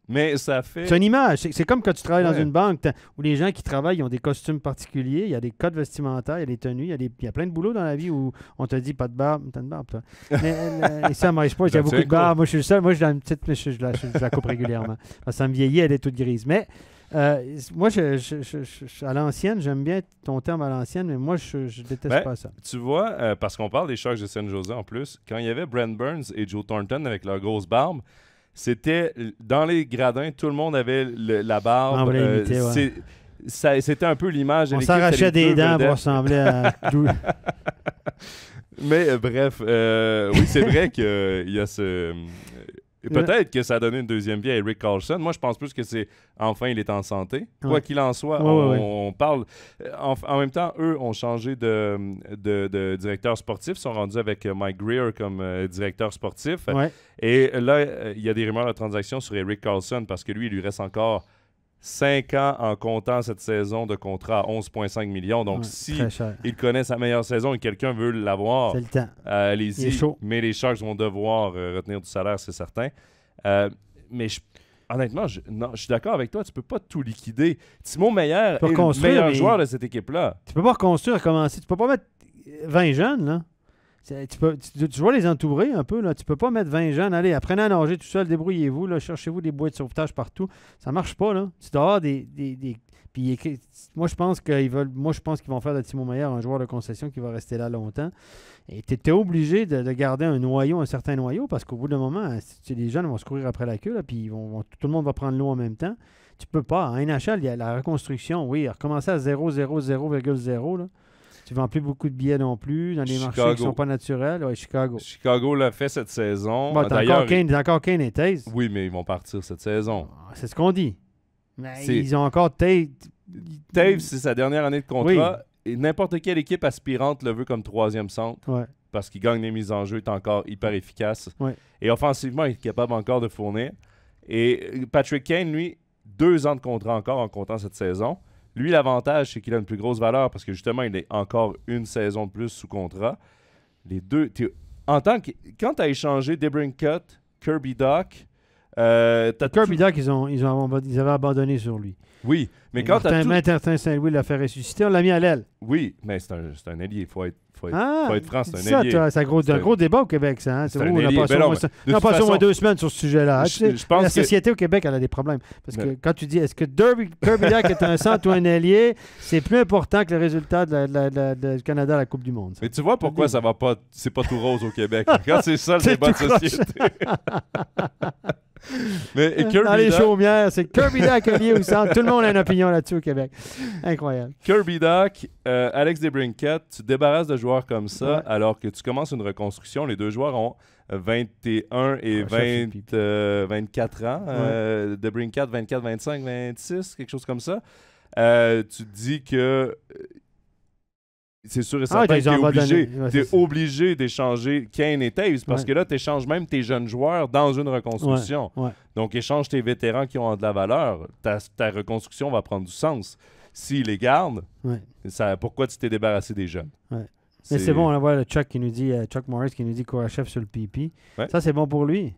Mais ça fait... C'est une image. C'est comme quand tu travailles dans une banque où les gens qui travaillent ils ont des costumes particuliers, il y a des codes vestimentaires, il y a des tenues, il y a plein de boulot dans la vie où on te dit pas de barbe. T'as une barbe, toi. Mais ici à MySports, il y a beaucoup de barbe. Moi, je suis le seul. Moi, j'ai une petite, mais je la coupe régulièrement. Parce que ça me vieillit, elle est toute grise. Mais moi, à l'ancienne, j'aime bien ton terme à l'ancienne, mais moi, je déteste pas ça. Tu vois, parce qu'on parle des Sharks de San Jose en plus, quand il y avait Brent Burns et Joe Thornton avec leur grosse barbe, c'était dans les gradins, tout le monde avait la barbe. C'était un peu l'image de l'équipe. On s'arrachait des dents pour ressembler à... Mais bref, oui, c'est vrai qu'il y a ce... Peut-être que ça a donné une deuxième vie à Erik Karlsson. Moi, je pense plus que c'est enfin il est en santé. Quoi qu'il en soit, on parle. En même temps, eux ont changé de directeur sportif. Ils sont rendus avec Mike Greer comme directeur sportif. Et là, il y a des rumeurs de transaction sur Erik Karlsson parce que lui, il lui reste encore 5 ans en comptant cette saison de contrat à 11,5 millions. Donc, si il connaît sa meilleure saison et quelqu'un veut l'avoir, c'est le temps. Allez-y. Mais les Sharks vont devoir retenir du salaire, c'est certain. Mais honnêtement, je suis d'accord avec toi. Tu peux pas tout liquider. Timo Meier est le meilleur joueur de cette équipe-là. Tu peux pas reconstruire, recommencer. Tu peux pas mettre 20 jeunes, là. Tu vois les entourer un peu, là. Tu peux pas mettre 20 jeunes. Allez, apprenez à nager tout seul, débrouillez-vous, là, cherchez-vous des boîtes de sauvetage partout. Ça marche pas, là. Tu dois avoir Puis moi, je pense qu'ils vont faire de Timo Meier un joueur de concession qui va rester là longtemps. Et tu es obligé de garder un certain noyau, parce qu'au bout d'un moment, les jeunes vont se courir après la queue, là, puis tout le monde va prendre l'eau en même temps. Tu peux pas. En NHL, il y a la reconstruction, oui, recommencer à 0,0,0,0, là. Tu ne vends plus beaucoup de billets non plus dans les marchés qui ne sont pas naturels. Ouais, Chicago. Chicago l'a fait cette saison. Bon, t'as encore Kane et Taze. Oui, mais ils vont partir cette saison. C'est ce qu'on dit. Mais ils ont encore Taze. Taze, c'est sa dernière année de contrat. Oui. Et n'importe quelle équipe aspirante le veut comme troisième centre. Ouais. Parce qu'il gagne les mises en jeu, est encore hyper efficace. Ouais. Et offensivement, il est capable encore de fournir. Et Patrick Kane, lui, 2 ans de contrat encore en comptant cette saison. Lui, l'avantage, c'est qu'il a une plus grosse valeur parce que justement, il est encore une saison de plus sous contrat. Les deux, quand tu as échangé DeBrincat, Kirby Dach, Kirby Dach, ils avaient abandonné sur lui. Oui, mais quand tu as Martin Saint-Louis l'a fait ressusciter, on l'a mis à l'aile. Oui, mais c'est un ailier, il faut être franc, c'est un ailier. C'est un gros débat au Québec, ça. Hein? C'est un ailier. On a passé au moins 2 semaines sur ce sujet-là. Je pense la société au Québec, elle a des problèmes. Parce que quand tu dis, est-ce que Kirby Dach est un centre ou un ailier, c'est plus important que le résultat du Canada à la Coupe du Monde. Ça. Mais tu vois pourquoi c'est pas tout rose au Québec. Quand c'est ça le débat de société. Mais Dans les Kirby Duck, chaumières, c'est Kirby Duck lié au centre. Tout le monde a une opinion là-dessus au Québec. Incroyable. Alex DeBrincat, tu te débarrasses de joueurs comme ça Ouais. alors que tu commences une reconstruction. Les deux joueurs ont 21 et Ouais, 24 ans. DeBrincat, 24, 25, 26, quelque chose comme ça. Tu te dis que c'est sûr et certain que ils en vont donner. Ouais, tu c'est ça. obligé d'échanger Kane et Taves parce Ouais. que là, tu échanges même tes jeunes joueurs dans une reconstruction. Ouais. Donc, échange tes vétérans qui ont de la valeur. Ta reconstruction va prendre du sens. S'ils les gardent, Ouais. pourquoi tu t'es débarrassé des jeunes? Ouais. Mais c'est bon, on voit le Chuck qui nous dit, Chuck Morris qui nous dit Kourachev sur le PP. Ouais. Ça, c'est bon pour lui.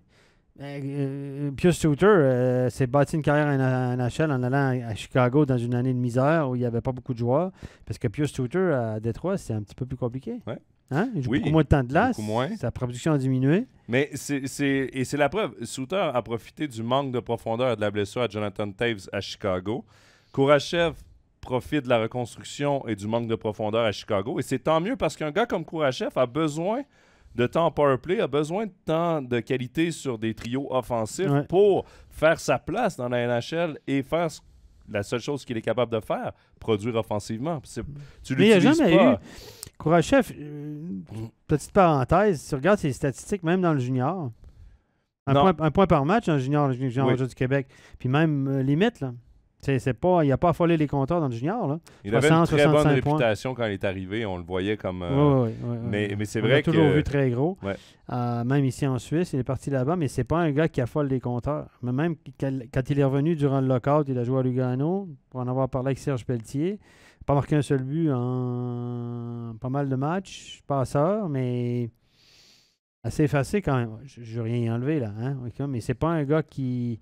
Pius Suter s'est bâti une carrière en NHL en allant à Chicago dans une année de misère où il n'y avait pas beaucoup de joueurs. Parce que Pius Suter à Détroit, c'est un petit peu plus compliqué. Ouais. Hein? Il joue Oui, beaucoup moins de temps de glace. beaucoup moins. Sa production a diminué. Mais c'est la preuve. Suter a profité du manque de profondeur et de la blessure à Jonathan Taves à Chicago. Kourachev profite de la reconstruction et du manque de profondeur à Chicago. Et c'est tant mieux parce qu'un gars comme Kourachev a besoin de temps en powerplay, a besoin de temps de qualité sur des trios offensifs pour faire sa place dans la NHL et faire la seule chose qu'il est capable de faire, produire offensivement. Tu Mais il n'y a l'utilises jamais pas. eu. Kourachev, petite parenthèse, si tu regardes ses statistiques, même dans le junior, un point par match dans le junior du Québec, puis même limite, là. Il n'a pas affolé les compteurs dans le junior. Là. Il avait une très bonne 65 réputation quand il est arrivé. On le voyait comme... mais c'est On vrai l'a que... toujours vu très gros. Ouais. Même ici en Suisse, il est parti là-bas, mais c'est pas un gars qui affole les compteurs. Mais même quand il est revenu durant le lockout, il a joué à Lugano, pour en avoir parlé avec Serge Pelletier. Pas marqué un seul but en pas mal de matchs. Passeur, mais assez effacé quand même. Je n'ai rien enlevé là. Hein? Mais c'est pas un gars qui...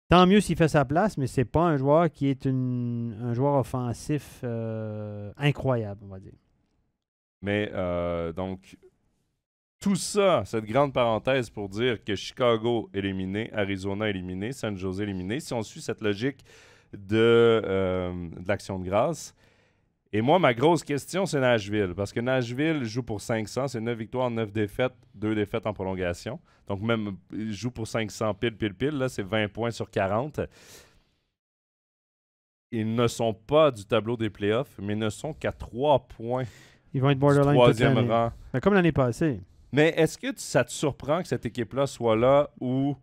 Tant mieux s'il fait sa place, mais c'est pas un joueur qui est un joueur offensif incroyable, on va dire. Mais donc, tout ça, cette grande parenthèse pour dire que Chicago éliminé, Arizona éliminé, San Jose éliminé, si on suit cette logique de l'action de grâce. Et moi, ma grosse question, c'est Nashville. Parce que Nashville joue pour 500. C'est 9 victoires, 9 défaites, 2 défaites en prolongation. Donc, même, il joue pour 500 pile. Là, c'est 20 points sur 40. Ils ne sont pas du tableau des playoffs, mais ne sont qu'à 3 points Ils vont être du borderline toute troisième l'année. rang. Mais comme l'année passée. Mais est-ce que ça te surprend que cette équipe-là soit là ou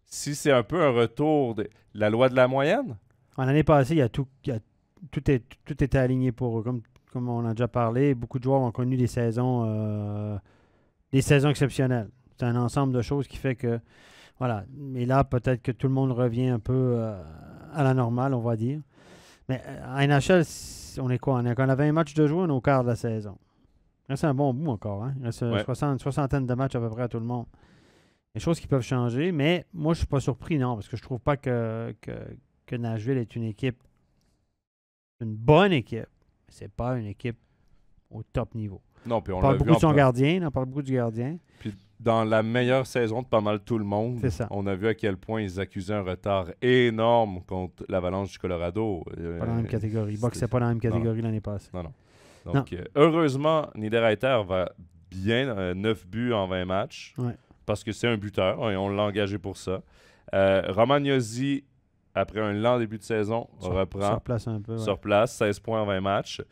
si c'est un peu un retour de la loi de la moyenne? En l'année passée, tout était aligné pour eux. Comme on a déjà parlé, beaucoup de joueurs ont connu des saisons exceptionnelles. C'est un ensemble de choses qui fait que, voilà. Mais là, peut-être que tout le monde revient un peu à la normale, on va dire. Mais en NHL, on est quoi? On a 20 matchs de jouer, on est au quart de la saison. C'est un bon bout encore. Hein? Il reste une soixantaine de matchs à peu près à tout le monde. Des choses qui peuvent changer, mais moi, je suis pas surpris, non, parce que je trouve pas que Nashville est une bonne équipe. C'est pas une équipe au top niveau. Non, puis on parle l'a beaucoup vu de son gardien. On parle beaucoup du gardien. Puis dans la meilleure saison de pas mal tout le monde, C'est ça. on a vu à quel point ils accusaient un retard énorme contre l'Avalanche du Colorado. Pas dans la même catégorie. Box, c'est pas dans la même catégorie l'année passée. Non. Donc, heureusement, Niederreiter va bien. 9 buts en 20 matchs. Ouais. Parce que c'est un buteur. Et on l'a engagé pour ça. Romagnosi, après un lent début de saison, reprend. Sur place un peu. Ouais. Sur place, 16 points en 20 matchs.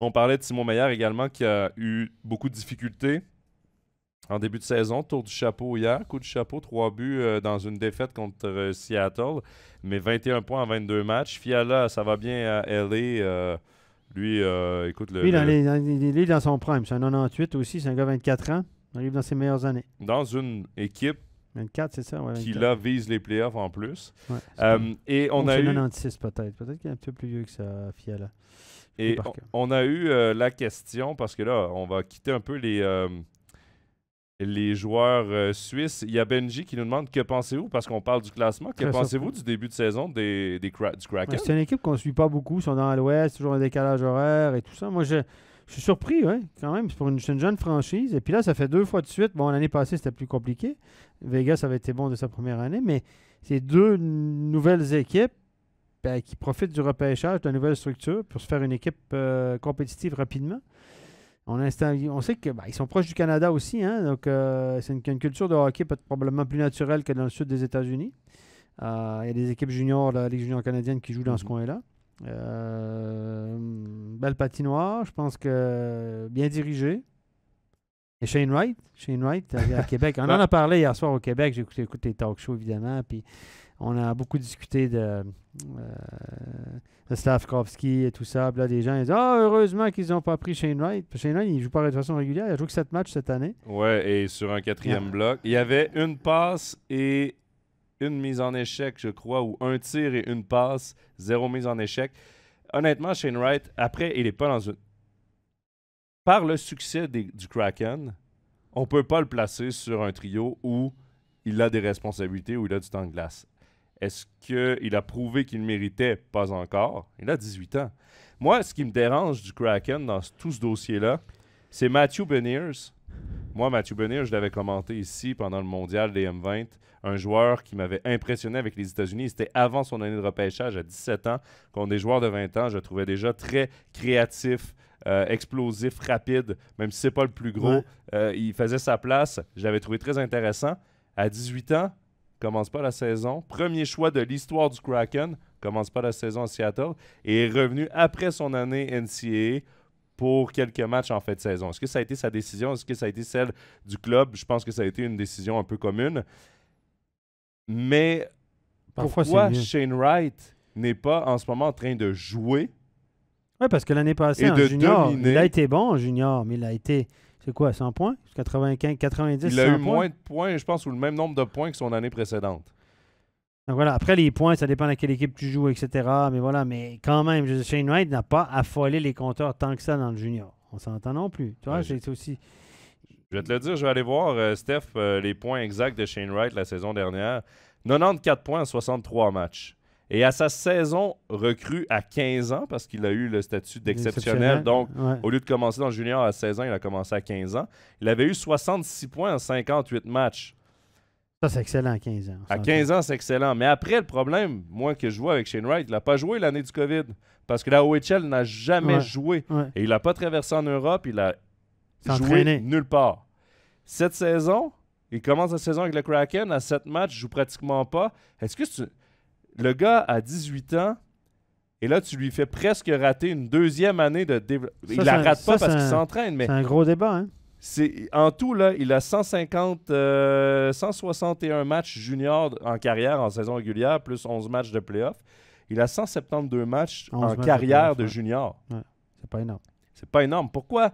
On parlait de Simon Meyer également qui a eu beaucoup de difficultés en début de saison. Tour du chapeau hier, coup du chapeau, 3 buts dans une défaite contre Seattle, mais 21 points en 22 matchs. Fiala, ça va bien à LA. Lui, écoute... Lui, il est dans son prime. C'est un 98 aussi, c'est un gars 24 ans. Il arrive dans ses meilleures années. Dans une équipe 24, c'est ça, ouais, 24. qui, là, vise les playoffs en plus. Ouais, et on a eu... 96 peut-être. Peut-être qu'il est un peu plus vieux que ça, Fiala. Et on a eu la question, parce que là, on va quitter un peu les joueurs suisses. Il y a Benji qui nous demande que pensez-vous, parce qu'on parle du classement, que pensez-vous du début de saison du Kraken? C'est une équipe qu'on ne suit pas beaucoup. Ils sont dans l'Ouest, toujours un décalage horaire et tout ça. Moi, je suis surpris, quand même. C'est une jeune franchise. Et puis là, ça fait 2 fois de suite. Bon, l'année passée, c'était plus compliqué. Vegas avait été bon de sa première année, mais c'est 2 nouvelles équipes qui profitent du repêchage, de la nouvelle structure pour se faire une équipe compétitive rapidement. On sait qu'ils sont proches du Canada aussi, hein, donc c'est une culture de hockey peut-être probablement plus naturelle que dans le sud des États-Unis. Il y a des équipes juniors, la Ligue junior canadienne, qui jouent dans ce coin-là. Belle patinoire, je pense que bien dirigée. Et Shane Wright à Québec. On en a parlé hier soir au Québec. J'ai écouté les talk shows, évidemment. Puis on a beaucoup discuté de Slavkovski et tout ça. Puis là, des gens ils disent heureusement qu'ils n'ont pas pris Shane Wright. Puis Shane Wright, il ne joue pas de façon régulière. Il a joué que 7 matchs cette année. Ouais, et sur un 4e bloc. Il y avait une passe et une mise en échec, je crois, ou un tir et une passe, 0 mise en échec. Honnêtement, Shane Wright, après, il n'est pas dans une. Par le succès du Kraken, on ne peut pas le placer sur un trio où il a des responsabilités, où il a du temps de glace. Est-ce qu'il a prouvé qu'il le méritait? Pas encore. Il a 18 ans. Moi, ce qui me dérange du Kraken dans tout ce dossier-là, c'est Matthew Beniers. Moi, Matthew Beniers, je l'avais commenté ici pendant le mondial des M20. Un joueur qui m'avait impressionné avec les États-Unis. C'était avant son année de repêchage à 17 ans. Contre des joueurs de 20 ans, je le trouvais déjà très créatif, explosif, rapide, même si c'est pas le plus gros. Il faisait sa place. Je l'avais trouvé très intéressant. À 18 ans, commence pas la saison. Premier choix de l'histoire du Kraken, commence pas la saison à Seattle et est revenu après son année NCAA pour quelques matchs en fin de saison. Est-ce que ça a été sa décision? Est-ce que ça a été celle du club? Je pense que ça a été une décision un peu commune. Mais pourquoi Shane Wright n'est pas en ce moment en train de jouer? Oui, parce que l'année passée, en junior, il a été bon en junior, mais il a été, c'est quoi, 100 points? 95, 90, il a eu moins de points, je pense, ou le même nombre de points que son année précédente. Donc voilà, après les points, ça dépend de quelle équipe tu joues, etc. Mais voilà, mais quand même, Shane Wright n'a pas affolé les compteurs tant que ça dans le junior. On s'entend non plus. Tu vois, c'est aussi... Je vais te le dire, je vais aller voir, Steph, les points exacts de Shane Wright la saison dernière. 94 points en 63 matchs. Et à sa saison recrue à 15 ans, parce qu'il a eu le statut d'exceptionnel, donc au lieu de commencer dans le junior à 16 ans, il a commencé à 15 ans. Il avait eu 66 points en 58 matchs. Ça, c'est excellent à 15 ans. À 15 ans, c'est excellent. Mais après, le problème, moi, que je vois avec Shane Wright, il n'a pas joué l'année du COVID. Parce que la OHL n'a jamais joué. Et il n'a pas traversé en Europe. Il a joué nulle part. Cette saison, il commence la saison avec le Kraken. À 7 matchs, il ne joue pratiquement pas. Est-ce que le gars a 18 ans et là, tu lui fais presque rater une deuxième année de développement. Il la rate pas parce qu'il s'entraîne. Mais c'est un gros débat, hein? En tout, là, il a 161 matchs juniors en carrière, en saison régulière, plus 11 matchs de playoff. Il a 172 matchs en carrière de junior. Ouais. C'est pas énorme. C'est pas énorme. Pourquoi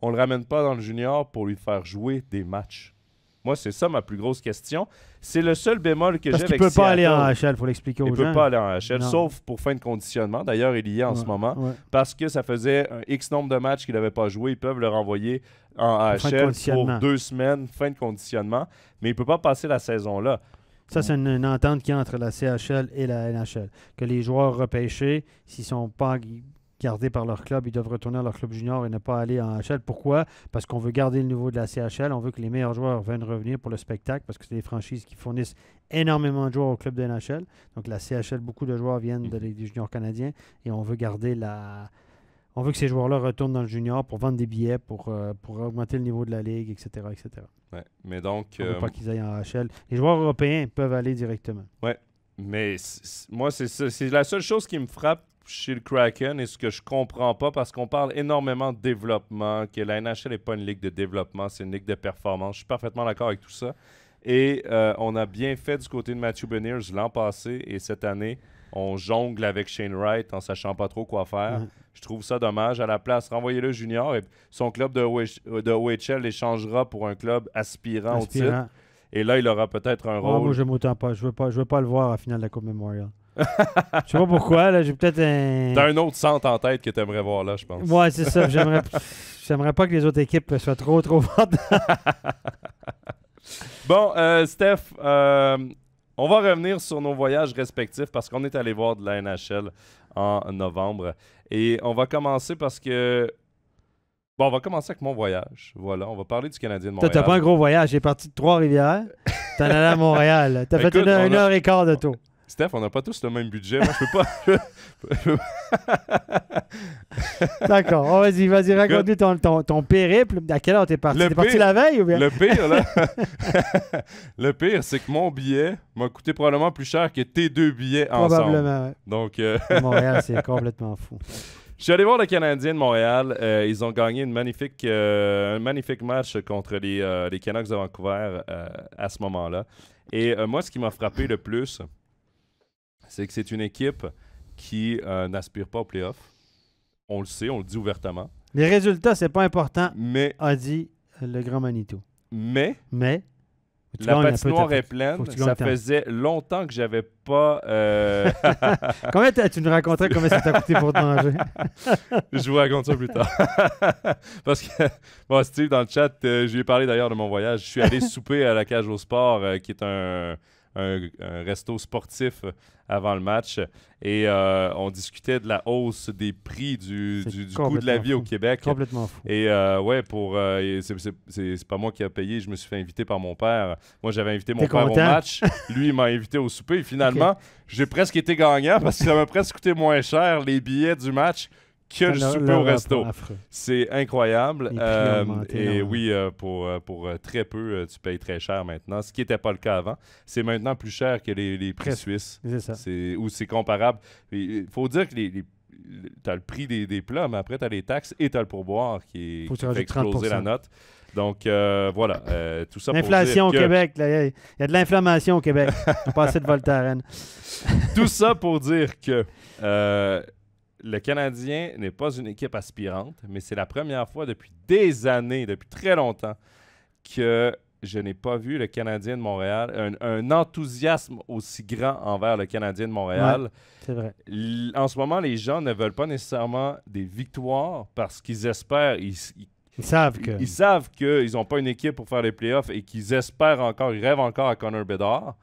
on le ramène pas dans le junior pour lui faire jouer des matchs? Moi, c'est ça ma plus grosse question. C'est le seul bémol que j'ai avec Seattle. Parce qu'il peut pas aller en AHL, il faut l'expliquer aux gens. Il peut pas aller en AHL, sauf pour fin de conditionnement. D'ailleurs, il y est en ce moment. Parce que ça faisait un X nombre de matchs qu'il n'avait pas joué. Ils peuvent le renvoyer en AHL pour 2 semaines, fin de conditionnement. Mais il ne peut pas passer la saison là. Ça, c'est une entente qui est entre la CHL et la NHL. Que les joueurs repêchés, s'ils ne sont pas gardés par leur club, ils doivent retourner à leur club junior et ne pas aller en AHL. Pourquoi? Parce qu'on veut garder le niveau de la CHL. On veut que les meilleurs joueurs viennent revenir pour le spectacle parce que c'est des franchises qui fournissent énormément de joueurs au club de NHL. Donc la CHL, beaucoup de joueurs viennent des juniors canadiens et on veut garder on veut que ces joueurs-là retournent dans le junior pour vendre des billets, pour augmenter le niveau de la ligue, etc. etc. Ouais, mais donc, on ne veut pas qu'ils aillent en AHL. Les joueurs européens peuvent aller directement. Oui, mais moi, c'est la seule chose qui me frappe chez le Kraken et ce que je comprends pas parce qu'on parle énormément de développement, que la NHL n'est pas une ligue de développement, c'est une ligue de performance. Je suis parfaitement d'accord avec tout ça. Et on a bien fait du côté de Matthew Beniers l'an passé et cette année, on jongle avec Shane Wright en sachant pas trop quoi faire. Je trouve ça dommage. À la place, renvoyez-le junior et son club de OHL l'échangera pour un club aspirant au titre. Et là, il aura peut-être un rôle. Moi, je m'attends pas. Je veux pas le voir à la finale de la Coupe Memorial. Je sais pas pourquoi, là, j'ai peut-être T'as un autre centre en tête que t'aimerais voir là, je pense. Ouais, c'est ça. J'aimerais pas que les autres équipes soient trop fortes. Bon, Steph, on va revenir sur nos voyages respectifs parce qu'on est allé voir de la NHL en novembre. Et on va commencer parce que... Bon, on va commencer avec mon voyage. Voilà, on va parler du Canadien de Montréal. Toi, t'as pas un gros voyage. J'ai parti de Trois-Rivières. T'en allais à Montréal. T'as fait une heure et quart de tour. Steph, on n'a pas tous le même budget. Moi, je peux pas. D'accord. Oh, vas-y, raconte-nous ton périple. À quelle heure t'es parti? T'es parti la veille ou bien? Le pire, là, le pire, c'est que mon billet m'a coûté probablement plus cher que tes 2 billets ensemble. Probablement, ouais. Donc, Montréal, c'est complètement fou. je suis allé voir le Canadien de Montréal. Ils ont gagné un magnifique match contre les Canucks de Vancouver à ce moment-là. Et moi, ce qui m'a frappé le plus, c'est que c'est une équipe qui n'aspire pas aux playoffs. On le sait, on le dit ouvertement. Les résultats, c'est pas important, Mais, a dit le grand Manitou. mais Tu la gagnes un peu, patinoire t'as est fait- pleine. faut que tu Ça gagnes tant. faisait longtemps que j'avais pas... Combien tu nous raconterais combien ça t'a coûté pour te manger? Je vous raconte ça plus tard. Parce que, bon, Steve, dans le chat, je lui ai parlé d'ailleurs de mon voyage. Je suis allé souper à la Cage au Sport, qui est un resto sportif avant le match. Et on discutait de la hausse des prix du coût de la vie fou. au Québec. Complètement fou. Et ouais, c'est pas moi qui a payé, je me suis fait inviter par mon père. Moi, j'avais invité mon T'es père au content? match. Lui, il m'a invité au souper. Et finalement, j'ai presque été gagnant parce que ça m'a presque coûté moins cher les billets du match que le souper au resto. Affreux. C'est incroyable. Les prix ont augmenté Et énormément. oui, pour très peu, tu payes très cher maintenant, ce qui n'était pas le cas avant. C'est maintenant plus cher que les prix Presque. suisses. C'est ça. Ou c'est comparable. Il faut dire que tu as le prix des plats, mais après, tu as les taxes et tu as le pourboire qui Faut que tu fait rajoutes exploser 30%. la note. Donc, voilà. Tout ça pour L'inflation au dire que- Québec, il y a de l'inflammation au Québec. On pas assez de Voltaren. Tout ça pour dire que le Canadien n'est pas une équipe aspirante, mais c'est la première fois depuis des années, depuis très longtemps, que je n'ai pas vu le Canadien de Montréal, un enthousiasme aussi grand envers le Canadien de Montréal. C'est vrai. En ce moment, les gens ne veulent pas nécessairement des victoires parce qu'ils espèrent, Ils savent que. ils savent qu'ils n'ont pas une équipe pour faire les playoffs et qu'ils espèrent encore, ils rêvent encore à Connor Bedard,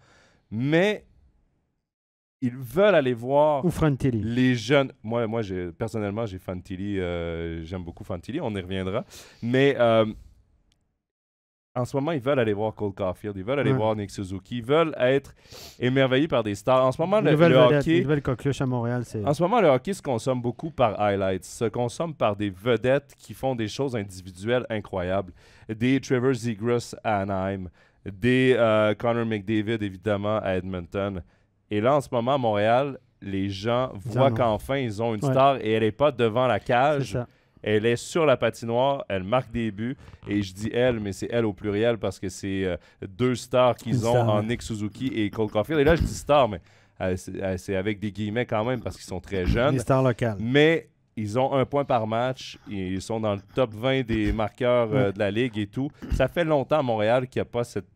mais ils veulent aller voir Ou Frontilli. les jeunes. Moi personnellement, j'ai Fantilli, j'aime beaucoup Fantilli, on y reviendra, mais en ce moment, ils veulent aller voir Cole Caulfield, ils veulent aller Ouais. voir Nick Suzuki, ils veulent être émerveillés par des stars. En ce moment, Une le nouvelle vedette, hockey... une nouvelle coqueluche à Montréal, c'est. En ce moment, le hockey se consomme beaucoup par highlights, se consomme par des vedettes qui font des choses individuelles incroyables. Des Trevor Zegras à Anaheim, des Connor McDavid, évidemment, à Edmonton. Et là, en ce moment, à Montréal, les gens voient ont. qu'enfin, ils ont une Ouais. star et elle n'est pas devant la C'est cage. ça. Elle est sur la patinoire, elle marque des buts. Et je dis elle, mais c'est elle au pluriel parce que c'est deux stars qu'ils Une ont star, en ouais. Nick Suzuki et Cole Caulfield. Et là, je dis star, mais c'est avec des guillemets quand même parce qu'ils sont très jeunes. Les stars locales. Mais ils ont 1 point par match. Ils sont dans le top 20 des marqueurs Ouais. de la Ligue et tout. Ça fait longtemps à Montréal qu'il n'y a pas cet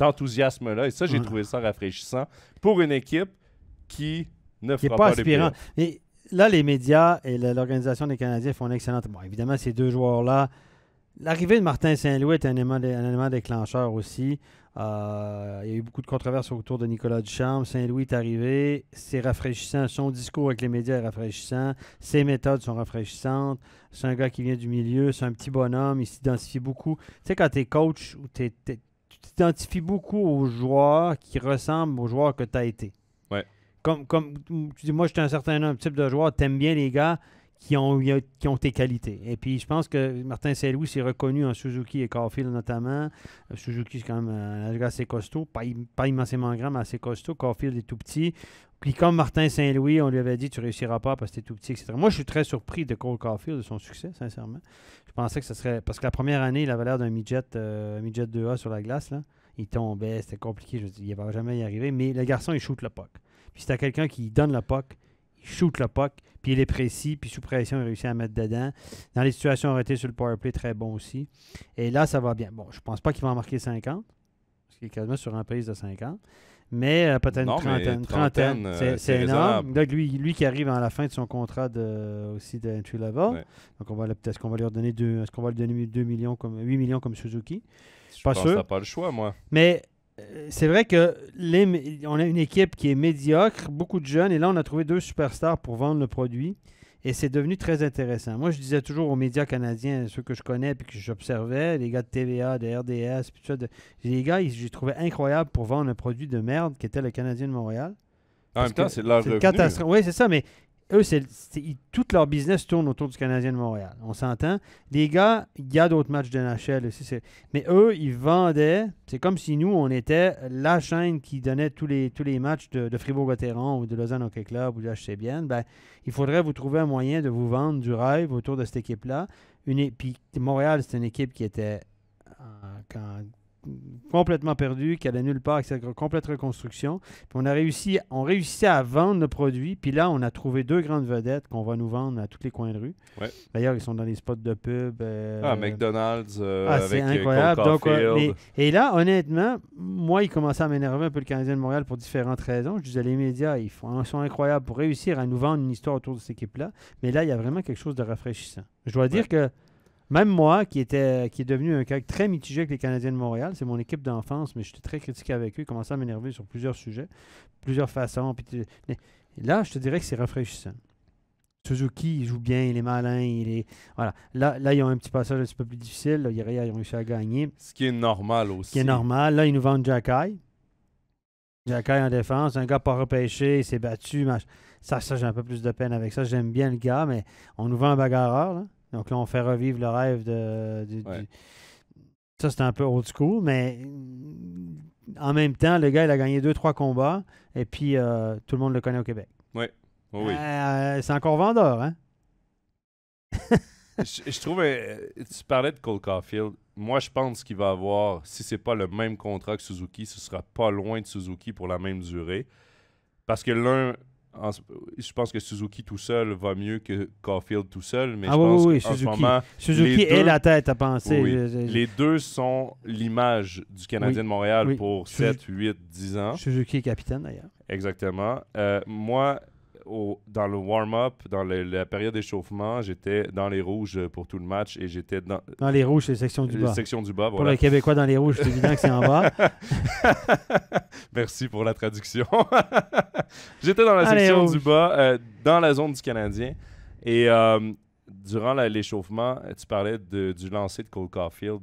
enthousiasme-là. Et ça, j'ai Ouais. trouvé ça rafraîchissant pour une équipe qui ne Qui n'est fera pas pas les aspirant. playoffs. Mais là, les médias et l'Organisation des Canadiens font une excellente. Bon, évidemment, ces deux joueurs-là. L'arrivée de Martin Saint-Louis est un élément déclencheur aussi. Il y a eu beaucoup de controverses autour de Nicolas Ducharme. Saint-Louis est arrivé. C'est rafraîchissant. Son discours avec les médias est rafraîchissant. Ses méthodes sont rafraîchissantes. C'est un gars qui vient du milieu. C'est un petit bonhomme. Il s'identifie beaucoup. Tu sais, quand tu es coach, tu t'identifies beaucoup aux joueurs qui ressemblent aux joueurs que tu as été. Ouais. Comme tu dis, moi, j'étais un certain type de joueur. Tu aimes bien les gars qui ont tes qualités. Et puis, je pense que Martin Saint-Louis s'est reconnu en Suzuki et Caulfield notamment. Suzuki, c'est quand même un gars assez costaud. Pas immensément grand, mais assez costaud. Caulfield est tout petit. Puis comme Martin Saint-Louis, on lui avait dit « Tu réussiras pas parce que tu es tout petit, etc. » Moi, je suis très surpris de Cole Caulfield, de son succès, sincèrement. Je pensais que ce serait... Parce que la première année, il avait l'air d'un midget 2A sur la glace. Là. Il tombait, c'était compliqué. Je me dis, il ne va jamais y arriver. Mais le garçon, il shoot le puck. Puis si tu as quelqu'un qui donne le puck, il shoot le puck, puis il est précis, puis sous pression, il réussit à mettre dedans. Dans les situations arrêtées sur le powerplay, très bon aussi. Et là, ça va bien. Bon, je pense pas qu'il va en marquer 50, parce qu'il est quasiment sur un pace de 50. Mais peut-être Non, mais une trentaine. C'est raisonnable. énorme. Là, lui qui arrive à la fin de son contrat aussi de entry level. Ouais. Donc, est-ce qu'on va lui redonner 2 millions, 8 millions comme Suzuki? Je Pas pense sûr. que t'as pas le choix, moi. Mais c'est vrai que on a une équipe qui est médiocre, beaucoup de jeunes, et là, on a trouvé deux superstars pour vendre le produit. Et c'est devenu très intéressant. Moi, je disais toujours aux médias canadiens, ceux que je connais et que j'observais, les gars de TVA, de RDS, puis tout ça, les gars, j'ai trouvé incroyable pour vendre un produit de merde qui était le Canadien de Montréal. En même temps, c'est de leur revenu. Catastrophe. Oui, c'est ça, mais eux, tout leur business tourne autour du Canadien de Montréal. On s'entend. Les gars, il y a d'autres matchs de NHL aussi. Mais eux, ils vendaient. C'est comme si nous, on était la chaîne qui donnait tous les matchs de Fribourg-Gotteron ou de Lausanne Hockey Club ou de HC Bienne. Ben, il faudrait vous trouver un moyen de vous vendre du rêve autour de cette équipe-là. Puis Montréal, c'est une équipe qui était complètement perdu, qui allait nulle part avec cette complète reconstruction. Puis on réussit à vendre le produit. Puis là, on a trouvé 2 grandes vedettes qu'on va nous vendre à tous les coins de rue. Ouais. D'ailleurs, ils sont dans les spots de pub. McDonald's c'est avec incroyable. Cole Caulfield. Et là, honnêtement, moi, il commençait à m'énerver un peu le Canadien de Montréal pour différentes raisons. Je disais, les médias, ils sont incroyables pour réussir à nous vendre une histoire autour de cette équipe-là. Mais là, il y a vraiment quelque chose de rafraîchissant. Je dois dire que même moi, qui est devenu un cas très mitigé avec les Canadiens de Montréal, c'est mon équipe d'enfance, mais j'étais très critiqué avec eux, ils commençaient à m'énerver sur plusieurs sujets, plusieurs façons. Mais là, je te dirais que c'est rafraîchissant. Suzuki, il joue bien, il est malin, Voilà. Là, ils ont un petit passage un petit peu plus difficile. Là, ils ont réussi à gagner. Ce qui est normal aussi. Ce qui est normal. Là, ils nous vendent Jacky. Jacky en défense, un gars pas repêché, il s'est battu. Ça, j'ai un peu plus de peine avec ça. J'aime bien le gars, mais on nous vend un bagarreur, là. Donc là, on fait revivre le rêve Ça, c'est un peu old school, mais en même temps, le gars, il a gagné 2-3 combats et puis tout le monde le connaît au Québec. Oui. Oui. C'est encore vendeur, hein? je trouve... tu parlais de Cole Caulfield. Moi, je pense qu'il va avoir, si c'est pas le même contrat que Suzuki, ce sera pas loin de Suzuki pour la même durée. Parce que je pense que Suzuki tout seul va mieux que Caulfield tout seul, mais je pense qu'en ce moment... Suzuki est la tête à penser. Oui. Les deux sont l'image du Canadien de Montréal pour 7, 8, 10 ans. Suzuki est capitaine, d'ailleurs. Exactement. Moi, dans le warm-up, dans la période d'échauffement, j'étais dans les rouges pour tout le match et j'étais dans... Dans les rouges, c'est la section du bas. Section du bas, voilà. Pour le Québécois, dans les rouges, c'est évident que c'est en bas. Merci pour la traduction. J'étais dans la section du bas, dans la zone du Canadien. Et durant l'échauffement, tu parlais du lancer de Cole Caulfield.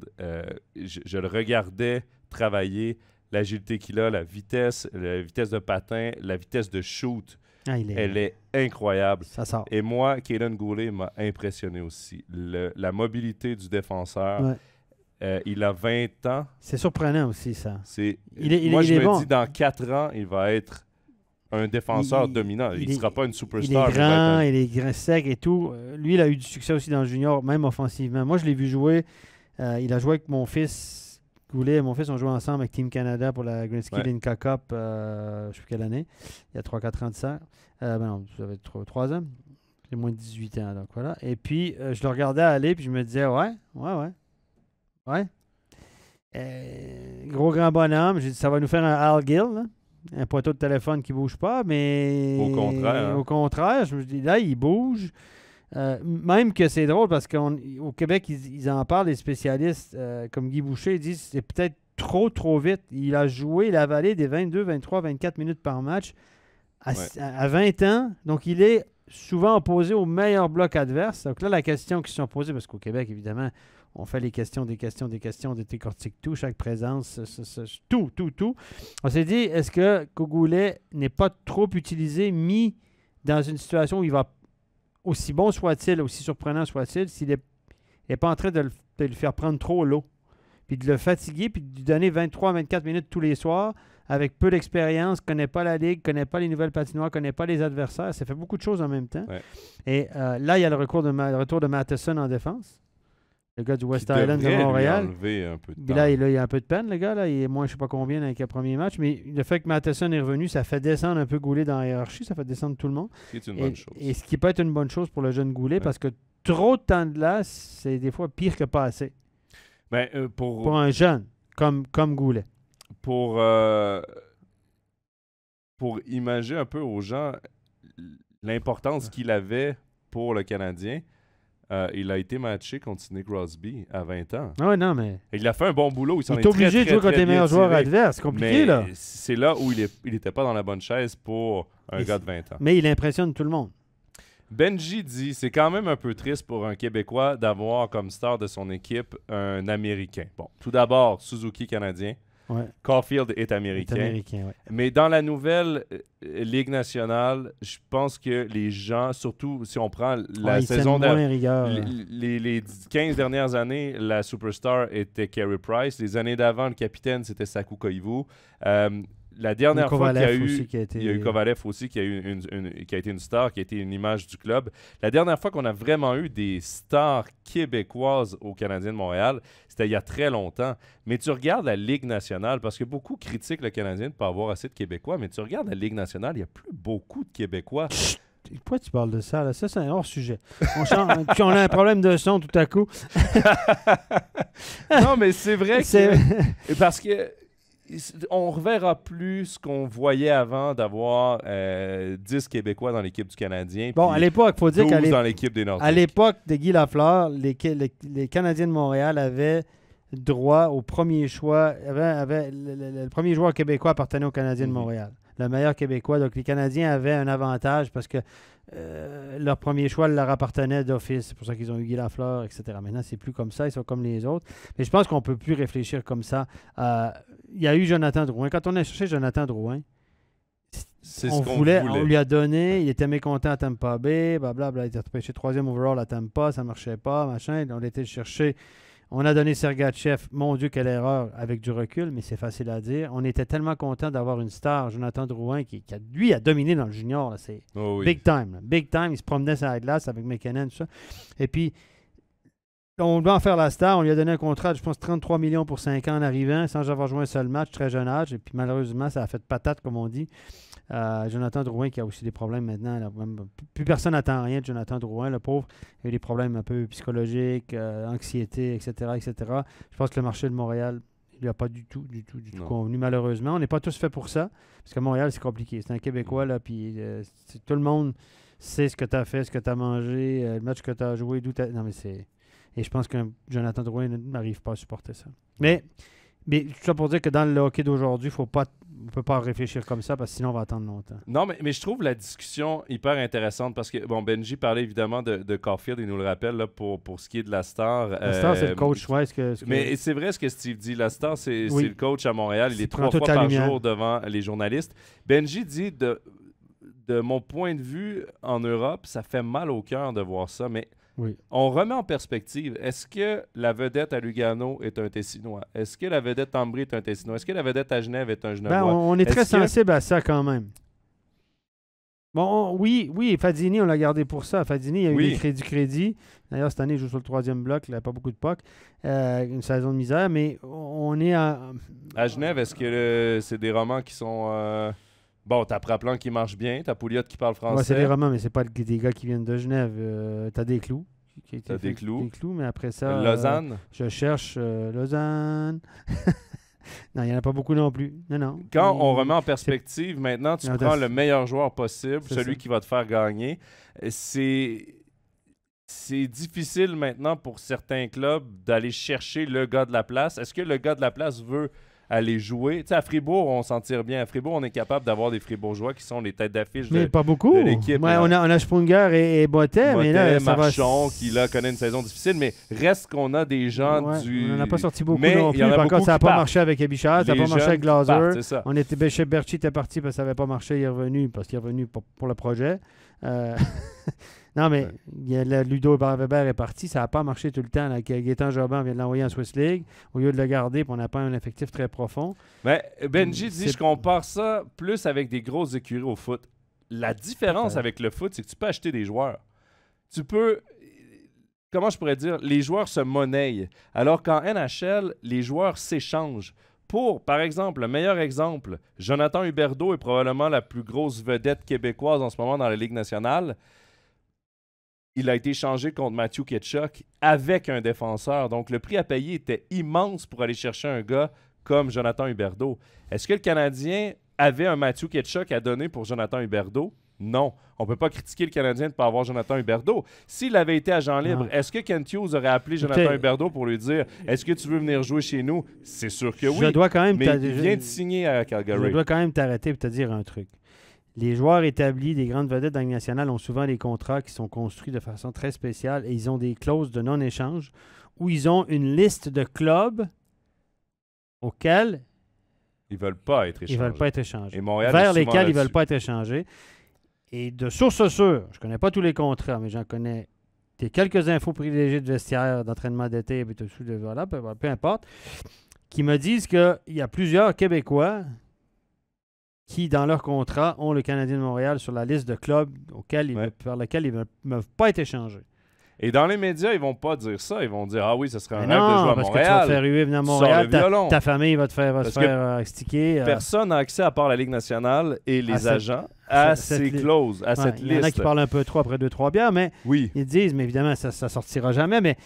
Je le regardais travailler, l'agilité qu'il a, la vitesse de patin, la vitesse de shoot. Elle est incroyable. Ça sort. Et moi, Kaden Goulet m'a impressionné aussi. La mobilité du défenseur. Ouais. Il a 20 ans. C'est surprenant aussi, ça. Moi, je me dis, dans 4 ans, il va être un défenseur dominant. Il ne sera pas une superstar. Il est grand, il est grand, sec et tout. Lui, il a eu du succès aussi dans le junior, même offensivement. Moi, je l'ai vu jouer. Il a joué avec mon fils. Goulet et mon fils ont joué ensemble avec Team Canada pour la Gretzky Linka Cup, je ne sais plus quelle année, il y a 3-4 ans de ça. Non, ça va être 3 ans. J'ai moins de 18 ans, donc voilà. Et puis, je le regardais aller, puis je me disais, ouais. Gros grand bonhomme, j'ai dit, ça va nous faire un Al Gill, là. Un poteau de téléphone qui ne bouge pas, mais... Au contraire, je me dis, là, il bouge. Même que c'est drôle parce qu'au Québec, ils en parlent, les spécialistes comme Guy Boucher, ils disent que c'est peut-être trop vite. Il a avalé des 22, 23, 24 minutes par match à 20 ans. Donc, il est souvent opposé au meilleur bloc adverse. Donc là, la question qui se sont posées, parce qu'au Québec, évidemment, on fait les questions, des questions, on décortique tout, chaque présence, tout. On s'est dit, est-ce que Goulet n'est pas trop utilisé, mis dans une situation où il va... Aussi bon soit-il, aussi surprenant soit-il, s'il n'est pas en train de le faire prendre trop l'eau, puis de le fatiguer, puis de lui donner 23-24 minutes tous les soirs, avec peu d'expérience, ne connaît pas la ligue, ne connaît pas les nouvelles patinoires, ne connaît pas les adversaires. Ça fait beaucoup de choses en même temps. Ouais. Et là, il y a le retour de Matheson en défense, le gars du West Island de Montréal. Puis là, il a un peu de peine, le gars. Là. Il est moins, je ne sais pas combien, avec le premier match. Mais le fait que Matheson est revenu, ça fait descendre un peu Goulet dans la hiérarchie. Ça fait descendre tout le monde. C'est une bonne chose. Et ce qui peut être une bonne chose pour le jeune Goulet, parce que trop de temps de glace, c'est des fois pire que pas assez. Pour un jeune, comme Goulet. Pour imaginer un peu aux gens l'importance qu'il avait pour le Canadien, il a été matché contre Sidney Crosby à 20 ans. Ah ouais, non, mais... Et il a fait un bon boulot. Il est obligé de jouer contre les meilleurs joueurs adverses. C'est compliqué, là. C'est là où il n'était pas dans la bonne chaise pour un gars de 20 ans. Mais il impressionne tout le monde. Benji dit, c'est quand même un peu triste pour un Québécois d'avoir comme star de son équipe un Américain. Bon, tout d'abord, Suzuki canadien. Ouais. Caulfield est Il américain. est américain, ouais. Mais dans la nouvelle Ligue nationale, je pense que les gens, surtout si on prend la Ils saison tiennent moins rigueur. les 15 dernières années, la superstar était Carey Price. Les années d'avant, le capitaine, c'était Saku Koivu. La dernière fois qu'il y a eu, il y a eu Kovalev aussi qui a été une star, qui a été une image du club. La dernière fois qu'on a vraiment eu des stars québécoises au Canadien de Montréal, c'était il y a très longtemps. Mais tu regardes la Ligue nationale, parce que beaucoup critiquent le Canadien de ne pas avoir assez de Québécois, mais tu regardes la Ligue nationale, il n'y a plus beaucoup de Québécois. Pourquoi tu parles de ça? Là? Ça, c'est un hors-sujet. Puis on a un problème de son tout à coup. Non, mais c'est vrai que... Parce que on ne reverra plus ce qu'on voyait avant d'avoir 10 Québécois dans l'équipe du Canadien. Bon, à l'époque, il faut dire dans l'équipe des Nordiques. À l'époque de Guy Lafleur, les Canadiens de Montréal avaient droit au premier choix. Le premier joueur québécois appartenait aux Canadiens de Montréal. Le meilleur Québécois. Donc, les Canadiens avaient un avantage parce que leur premier choix leur appartenait d'office. C'est pour ça qu'ils ont eu Guy Lafleur, etc. Maintenant, c'est plus comme ça. Ils sont comme les autres. Mais je pense qu'on ne peut plus réfléchir comme ça. Il y a eu Jonathan Drouin. Quand on a cherché Jonathan Drouin, on lui a donné. Il était mécontent à Tampa Bay. Blablabla. Il était repêché 3e overall à Tampa. Ça ne marchait pas. Machin. On a été le chercher. On a donné Sergachev. Mon Dieu, quelle erreur avec du recul, mais c'est facile à dire. On était tellement content d'avoir une star, Jonathan Drouin, qui lui a dominé dans le junior. Là. C'est big time. Là. Big time. Il se promenait sur la glace avec McKinnon, tout ça. Et puis, on doit en faire la star. On lui a donné un contrat de, je pense, 33 millions pour 5 ans en arrivant, sans avoir joué un seul match, très jeune âge. Et puis, malheureusement, ça a fait patate, comme on dit. Jonathan Drouin qui a aussi des problèmes maintenant. Là, plus personne n'attend rien de Jonathan Drouin, le pauvre. Il a eu des problèmes un peu psychologiques, anxiété, etc., etc. Je pense que le marché de Montréal, il lui a pas du tout convenu, malheureusement. On n'est pas tous faits pour ça, parce que Montréal, c'est compliqué. C'est un Québécois, là, puis tout le monde sait ce que tu as fait, ce que tu as mangé, le match que tu as joué, d'où tu as... Non, mais c'est... Et je pense que Jonathan Drouin n'arrive pas à supporter ça. Mais tout ça pour dire que dans le hockey d'aujourd'hui, on ne peut pas réfléchir comme ça parce que sinon on va attendre longtemps. Non, mais je trouve la discussion hyper intéressante parce que, bon, Benji parlait évidemment de Caulfield, il nous le rappelle là, pour ce qui est de la star. La star, c'est le coach. Ouais, mais c'est vrai ce que Steve dit. La star, c'est le coach à Montréal. Il est 3 fois par jour devant les journalistes. Benji dit, de mon point de vue, en Europe, ça fait mal au cœur de voir ça, mais... Oui. On remet en perspective, est-ce que la vedette à Lugano est un Tessinois? Est-ce que la vedette à Ambry est un Tessinois? Est-ce que la vedette à Genève est un Genevois? On est très sensible à ça quand même. Bon, oui, Fadini, on l'a gardé pour ça. Fadini, il y a eu des crédits. D'ailleurs, cette année, il joue sur le 3e bloc. Il n'a pas beaucoup de puck. Une saison de misère, mais on est à Genève, est-ce que c'est des romans qui sont... Bon, t'as Praplan qui marche bien, t'as Pouliot qui parle français. Ouais, c'est des romans, mais c'est pas des gars qui viennent de Genève. T'as des clous. T'as des clous, mais après ça... Lausanne. Je cherche Lausanne. Non, il n'y en a pas beaucoup non plus. Non. Quand on remet en perspective, maintenant, tu prends le meilleur joueur possible, celui qui va te faire gagner. C'est difficile maintenant pour certains clubs d'aller chercher le gars de la place. Est-ce que le gars de la place veut aller jouer? Tu sais, à Fribourg, on s'en tire bien. À Fribourg, on est capable d'avoir des Fribourgeois qui sont les têtes d'affiche de pas beaucoup. De l'équipe. Ouais, on a Sprunger et Bottet, mais là, ça Marchand, qui là connaît une saison difficile, mais reste qu'on a des gens du... On n'en a pas sorti beaucoup non plus. Par contre, ça n'a pas marché avec Abichard, ça n'a pas marché avec Glaser. On était chez Berchi, était parti parce que ça n'avait pas marché, il est revenu parce qu'il est revenu pour le projet. Non, mais Ludo Weber est parti. Ça n'a pas marché tout le temps. Gaétan Jobin vient de l'envoyer en Swiss League. Au lieu de le garder, on n'a pas un effectif très profond. Mais Benji dit, je compare ça plus avec des grosses écuries au foot. La différence avec le foot, c'est que tu peux acheter des joueurs. Tu peux... Comment je pourrais dire? Les joueurs se monnaient. Alors qu'en NHL, les joueurs s'échangent. Par exemple, le meilleur exemple, Jonathan Huberdeau est probablement la plus grosse vedette québécoise en ce moment dans la Ligue nationale. Il a été échangé contre Matthew Tkachuk avec un défenseur. Donc, le prix à payer était immense pour aller chercher un gars comme Jonathan Huberdeau. Est-ce que le Canadien avait un Matthew Tkachuk à donner pour Jonathan Huberdeau? Non. On ne peut pas critiquer le Canadien de ne pas avoir Jonathan Huberdeau. S'il avait été agent libre, est-ce que Kent Hughes aurait appelé Jonathan Huberdeau pour lui dire « Est-ce que tu veux venir jouer chez nous? » C'est sûr que oui. Je dois quand même mais il vient de signer à Calgary. Je dois quand même t'arrêter et te dire un truc. Les joueurs établis des grandes vedettes dans la Ligue nationale ont souvent des contrats qui sont construits de façon très spéciale et ils ont des clauses de non-échange où ils ont une liste de clubs auxquels Ils veulent pas être échangés. ils ne veulent pas être échangés. Et Montréal Vers est souvent lesquels ils ne là-dessus. veulent pas être échangés. Et de source sûre, je ne connais pas tous les contrats, mais j'en connais quelques infos privilégiées de vestiaire, d'entraînement d'été, et tout, voilà, peu importe, qui me disent qu'il y a plusieurs Québécois qui, dans leur contrat, ont le Canadien de Montréal sur la liste de clubs vers lesquels ils ne peuvent pas être échangés. Et dans les médias, ils vont pas dire ça. Ils vont dire, ah oui, ce serait un Mais rêve de jouer à parce Montréal. que tu vas te faire huer venir à Sors Montréal, le violon. ta famille va se Parce que faire sticker. Personne n'a accès, à part la Ligue nationale et les cette- agents, à cette ces li- clauses, à Ouais, cette il y en a liste. qui parlent un peu trop après 2-3 bières, mais Oui, ils disent, mais évidemment, ça ne sortira jamais. Mais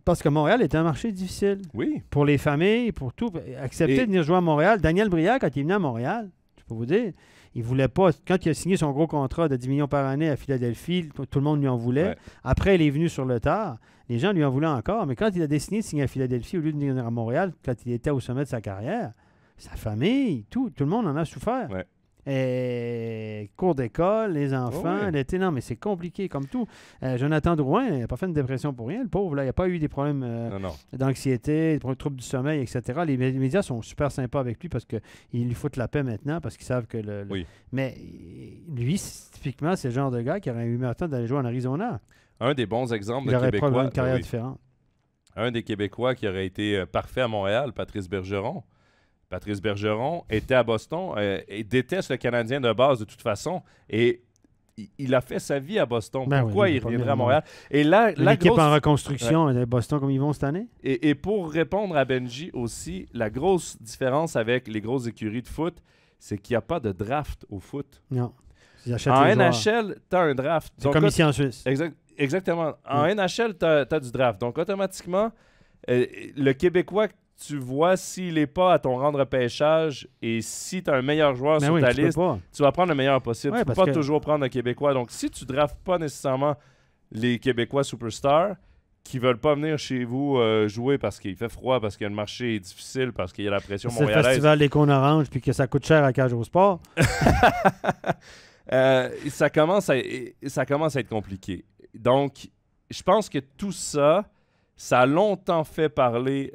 parce que Montréal est un marché difficile oui. pour les familles, pour tout. Accepter Et- de venir jouer à Montréal. Daniel Brière, quand il est venu à Montréal, je peux vous dire, il voulait pas. Quand il a signé son gros contrat de 10 millions par année à Philadelphie, tout le monde lui en voulait. Ouais. Après, il est venu sur le tard. Les gens lui en voulaient encore. Mais quand il a décidé de signer à Philadelphie au lieu de venir à Montréal, quand il était au sommet de sa carrière, sa famille, tout le monde en a souffert. Ouais. Et cours d'école, les enfants, ouais. l'été, non, mais c'est compliqué comme tout. Jonathan Drouin, il n'a pas fait une dépression pour rien, le pauvre. Là, il n'a pas eu des problèmes Non. d'anxiété, des troubles du sommeil, etc. Les médias sont super sympas avec lui parce qu'ils lui foutent la paix maintenant parce qu'ils savent que Oui. Mais lui, typiquement, c'est le genre de gars qui aurait eu le temps d'aller jouer en Arizona. Un des bons exemples Il de aurait Québécois. probablement une carrière oui. différente. Un des Québécois qui aurait été parfait à Montréal, Patrice Bergeron. Patrice Bergeron était à Boston et déteste le Canadien de base de toute façon. Et il a fait sa vie à Boston. Ben Pourquoi oui, il il est pas reviendrait venu à à Montréal? Et là, la L'équipe grosse... en reconstruction, Boston, comme ils vont cette année? Et pour répondre à Benji aussi, la grosse différence avec les grosses écuries de foot, c'est qu'il n'y a pas de draft au foot. Non. Ils achètent En les joueurs. NHL, tu as un draft. C'est Donc, comme ici en Suisse. Exactement. En NHL, tu as du draft. Donc, automatiquement, le Québécois que tu vois, s'il n'est pas à ton rang de repêchage et si tu as un meilleur joueur Mais sur oui, ta tu peux liste, pas. tu vas prendre le meilleur possible. Ouais, tu ne peux parce pas que- toujours prendre un Québécois. Donc, si tu ne draftes pas nécessairement les Québécois superstars qui veulent pas venir chez vous jouer parce qu'il fait froid, parce que le marché est difficile, parce qu'il y a la pression C'est le montréalaise, festival des cônes oranges puis que ça coûte cher à Cage au Sport. ça commence à être compliqué. Donc, je pense que tout ça, ça a longtemps fait parler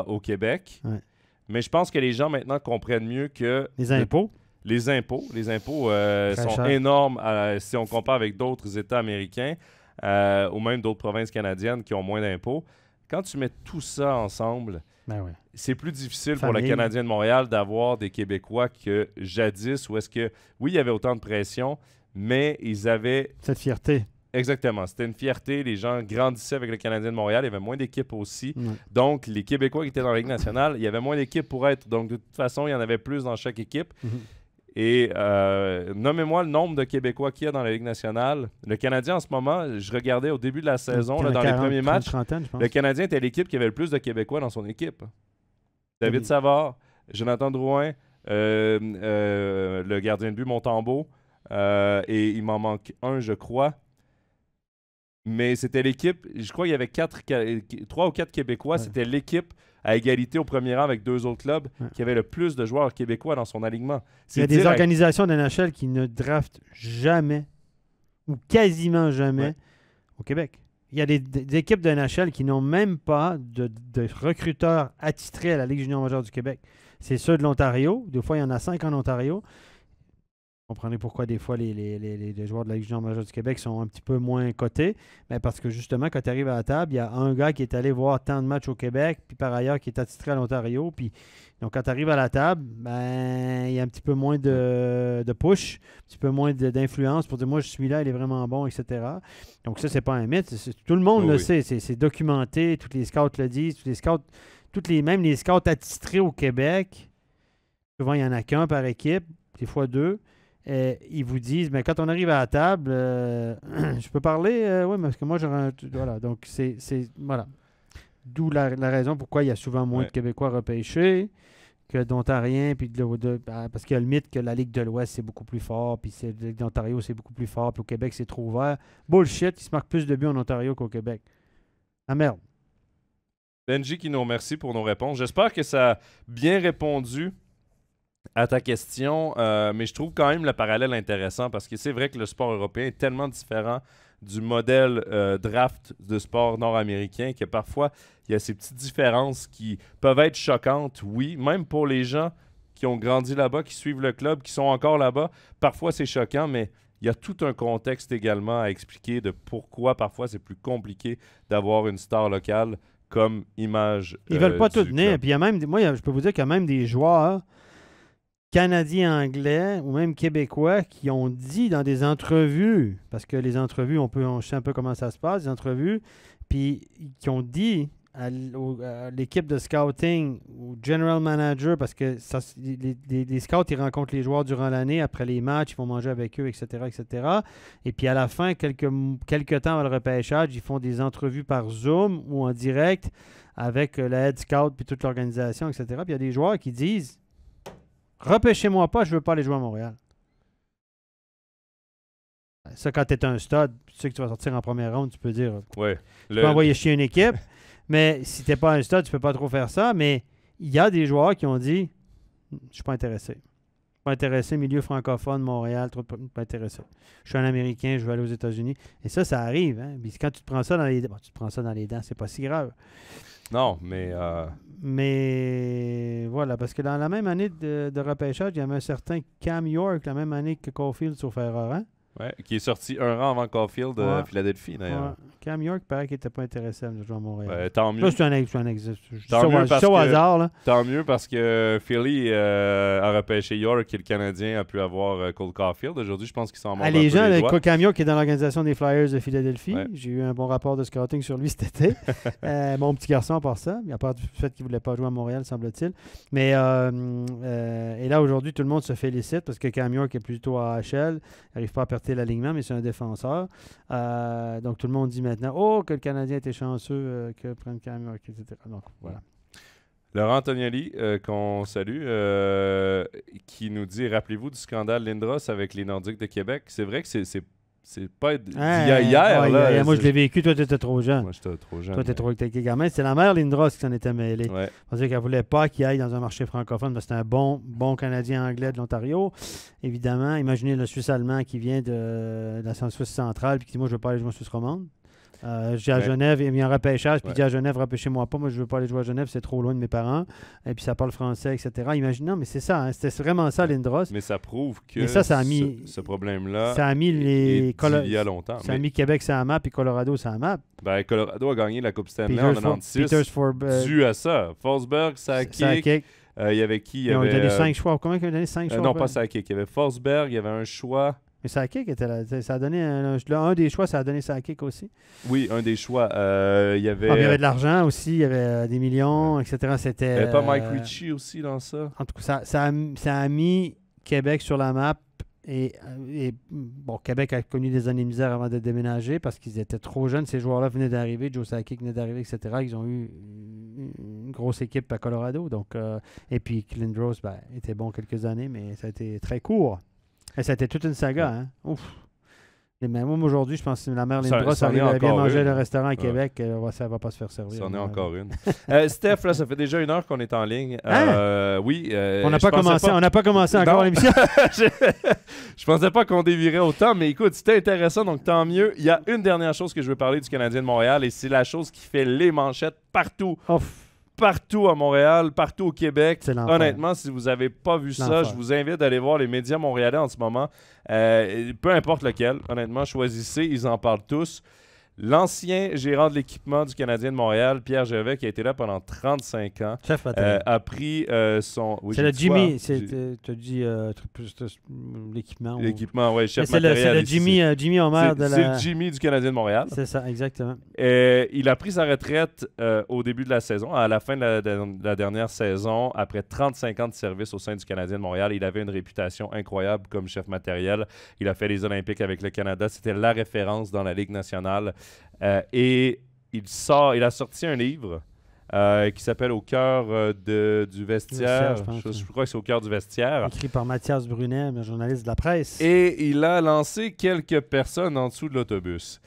au Québec. Ouais. Mais je pense que les gens maintenant comprennent mieux que Les impôts. les impôts Très sont cher. énormes si on compare avec d'autres États américains ou même d'autres provinces canadiennes qui ont moins d'impôts. Quand tu mets tout ça ensemble, Ben oui. c'est plus difficile pour le Famille. Canadien de Montréal d'avoir des Québécois que jadis, où est-ce que, oui, il y avait autant de pression, mais ils avaient... Cette fierté. Exactement, c'était une fierté. Les gens grandissaient avec le Canadien de Montréal. Il y avait moins d'équipes aussi. Ouais. Donc, les Québécois qui étaient dans la Ligue nationale, il y avait moins d'équipes pour être. Donc, de toute façon, il y en avait plus dans chaque équipe. Mhm. Et nommez-moi le nombre de Québécois qu'il y a dans la Ligue nationale. Le Canadien, en ce moment, je regardais au début de la saison, là, dans les premiers matchs, Trentaine, je pense. le Canadien était l'équipe qui avait le plus de Québécois dans son équipe. David Oui. Savard, Jonathan Drouin, le gardien de but Montembeault, et il m'en manque un, je crois. Mais c'était l'équipe, je crois qu'il y avait 3 ou 4 Québécois. Ouais. C'était l'équipe à égalité au premier rang avec 2 autres clubs Ouais. qui avait le plus de joueurs québécois dans son alignement. Il y a C'est des dire à- organisations de NHL qui ne draftent jamais ou quasiment jamais Ouais. au Québec. Il y a des équipes de NHL qui n'ont même pas de recruteurs attitrés à la Ligue junior majeure du Québec. C'est ceux de l'Ontario. Des fois, il y en a 5 en Ontario. Vous comprenez pourquoi des fois les joueurs de la Ligue junior majeure du Québec sont un petit peu moins cotés. Mais parce que justement, quand tu arrives à la table, il y a un gars qui est allé voir tant de matchs au Québec, puis par ailleurs qui est attitré à l'Ontario. Puis donc quand tu arrives à la table, ben il y a un petit peu moins de push, un petit peu moins d'influence pour dire moi je suis là, il est vraiment bon, etc. Donc ça, c'est pas un mythe. Tout le monde Oui, le oui. sait, c'est documenté, tous les scouts le disent, tous les scouts, même les scouts attitrés au Québec, souvent il n'y en a qu'un par équipe, des fois 2. Ils vous disent, mais quand on arrive à la table, je peux parler? Oui, parce que moi, j'aurais voilà, donc voilà. D'où la raison pourquoi il y a souvent moins de Québécois repêchés que d'Ontariens, puis parce qu'il y a le mythe que la Ligue de l'Ouest, c'est beaucoup plus fort, puis la Ligue d'Ontario, c'est beaucoup plus fort, puis au Québec, c'est trop ouvert. Bullshit, il se marque plus de buts en Ontario qu'au Québec. Ah merde. Benji qui nous remercie pour nos réponses. J'espère que ça a bien répondu À ta question, mais je trouve quand même le parallèle intéressant parce que c'est vrai que le sport européen est tellement différent du modèle draft de sport nord-américain que parfois il y a ces petites différences qui peuvent être choquantes, oui, même pour les gens qui ont grandi là-bas, qui suivent le club, qui sont encore là-bas. Parfois c'est choquant, mais il y a tout un contexte également à expliquer de pourquoi parfois c'est plus compliqué d'avoir une star locale comme image. Ils veulent pas tout du tenir. club. Puis il y a même, moi, je peux vous dire qu'il y a même des joueurs Canadiens, Anglais ou même Québécois qui ont dit dans des entrevues, parce que les entrevues, on sait un peu comment ça se passe, les entrevues, puis qui ont dit à l'équipe de scouting, au general manager, parce que les scouts, ils rencontrent les joueurs durant l'année, après les matchs, ils vont manger avec eux, etc., etc. Et puis à la fin, quelques temps avant le repêchage, ils font des entrevues par Zoom ou en direct avec la head scout puis toute l'organisation, etc. Puis il y a des joueurs qui disent repêchez-moi pas, je veux pas aller jouer à Montréal. Ça, quand tu es un stud, tu sais que tu vas sortir en première ronde, tu peux dire Ouais. tu peux envoyer chier une équipe, mais si tu n'es pas un stud, tu peux pas trop faire ça. Mais il y a des joueurs qui ont dit je suis pas intéressé. Pas intéressé, milieu francophone, Montréal, pas intéressé. Je suis un Américain, je veux aller aux États-Unis. Et ça arrive. Hein? Puis quand tu te prends ça dans les dents, tu te prends ça dans les dents, c'est pas si grave. Non, mais Mais voilà, parce que dans la même année de repêchage, il y avait un certain Cam York, la même année que Caulfield sur erreur. Hein? ouais, qui est sorti un rang avant Caulfield à Ouais. Philadelphie, d'ailleurs. Ouais. Cam York, paraît qu'il n'était pas intéressé à jouer à Montréal. Ouais, tant mieux. Ça, c'est un exemple. Je dis Tant ça mieux parce au que- hasard. Là. Tant mieux parce que Philly a repêché York et le Canadien a pu avoir Cole Caulfield. Aujourd'hui, je pense qu'ils s'en mordent un Les peu gens, les doigts. Cam York qui est dans l'organisation des Flyers de Philadelphie. Ouais. J'ai eu un bon rapport de scouting sur lui cet été. Mon petit garçon, à part ça. À part du fait qu'il ne voulait pas jouer à Montréal, semble-t-il. Mais et là, aujourd'hui, tout le monde se félicite parce que Cam York est plutôt à AHL. Il n'arrive pas à percer l'alignement, mais c'est un défenseur. Donc, tout le monde dit maintenant que le Canadien était chanceux que prenne Cam York, etc. Donc, voilà. Laurent Antonioli, qu'on salue, qui nous dit rappelez-vous du scandale Lindros avec les Nordiques de Québec. C'est vrai que c'est pas d'hier. Là, moi, je l'ai vécu. Toi, tu étais trop jeune. Moi, j'étais trop jeune. Toi, tu étais trop avec tes gamins. C'est la mère Lindros qui s'en était mêlée. Ouais. C'est-à-dire qu'elle ne voulait pas qu'il aille dans un marché francophone parce que c'était un bon Canadien anglais de l'Ontario. Évidemment, imaginez le Suisse allemand qui vient de la Suisse centrale et qui dit moi, je ne veux pas aller jouer en Suisse romande. J'ai à Genève, il y a un repêchage, puis il dit à Genève, repêchez-moi pas, moi je veux pas aller jouer à Genève, c'est trop loin de mes parents, et puis ça parle français, etc. Imaginez, non, mais c'est ça, hein, c'était vraiment ça, Lindros. Mais ça prouve que Mais ça a mis, ce problème-là ça a mis il y a longtemps. Ça a mis Québec sur la map et Colorado sur la map. Ben, Colorado a gagné la Coupe Stanley en 96 dû à ça. Forsberg, Sakic, il y avait qui? Ils ont donné 5 choix. Combien ils ont donné 5 choix? Non, pas Sakic. Il y avait Forsberg, il y avait un choix. Mais Sakic était là. Ça a donné un des choix, ça a donné Sakic aussi. Oui, un des choix. Il y avait. Il y avait de l'argent aussi, il y avait des millions, etc. C'était. Il n'y avait pas Mike Ritchie aussi dans ça? En tout cas, ça a mis Québec sur la map. Et bon, Québec a connu des années de misère avant de déménager parce qu'ils étaient trop jeunes. Ces joueurs-là venaient d'arriver, Joe Sakic venait d'arriver, etc. Ils ont eu une grosse équipe à Colorado. Donc, et puis Lindros était bon quelques années, mais ça a été très court. Et ça a été toute une saga. Hein? Ouf. Mais même aujourd'hui, je pense que la mère Lindros arrive à bien manger le restaurant à Québec. Ça ne va pas se faire servir. C'en est encore une. Steph, là, ça fait déjà 1 heure qu'on est en ligne. Oui. On n'a pas commencé encore l'émission. Je pensais pas qu'on dévirait autant, mais écoute, c'était intéressant, donc tant mieux. Il y a une dernière chose que je veux parler du Canadien de Montréal, et c'est la chose qui fait les manchettes partout. Partout à Montréal, partout au Québec. Honnêtement, si vous n'avez pas vu ça, je vous invite à aller voir les médias montréalais en ce moment. Peu importe lequel, honnêtement, choisissez, ils en parlent tous. L'ancien gérant de l'équipement du Canadien de Montréal, Pierre Gervais, qui a été là pendant 35 ans, a pris son... Oui, c'est le Jimmy, tu as dit l'équipement. L'équipement, oui, chef matériel. C'est le Jimmy Homer de la... C'est le Jimmy du Canadien de Montréal. C'est ça, exactement. Il a pris sa retraite au début de la saison, à la fin de la dernière saison, après 35 ans de service au sein du Canadien de Montréal. Il avait une réputation incroyable comme chef matériel. Il a fait les Olympiques avec le Canada. C'était la référence dans la Ligue nationale. Et il a sorti un livre qui s'appelle Au cœur du vestiaire. Je crois que c'est Au cœur du vestiaire. Écrit par Mathias Brunet, un journaliste de la presse. Et il a lancé quelques personnes en dessous de l'autobus.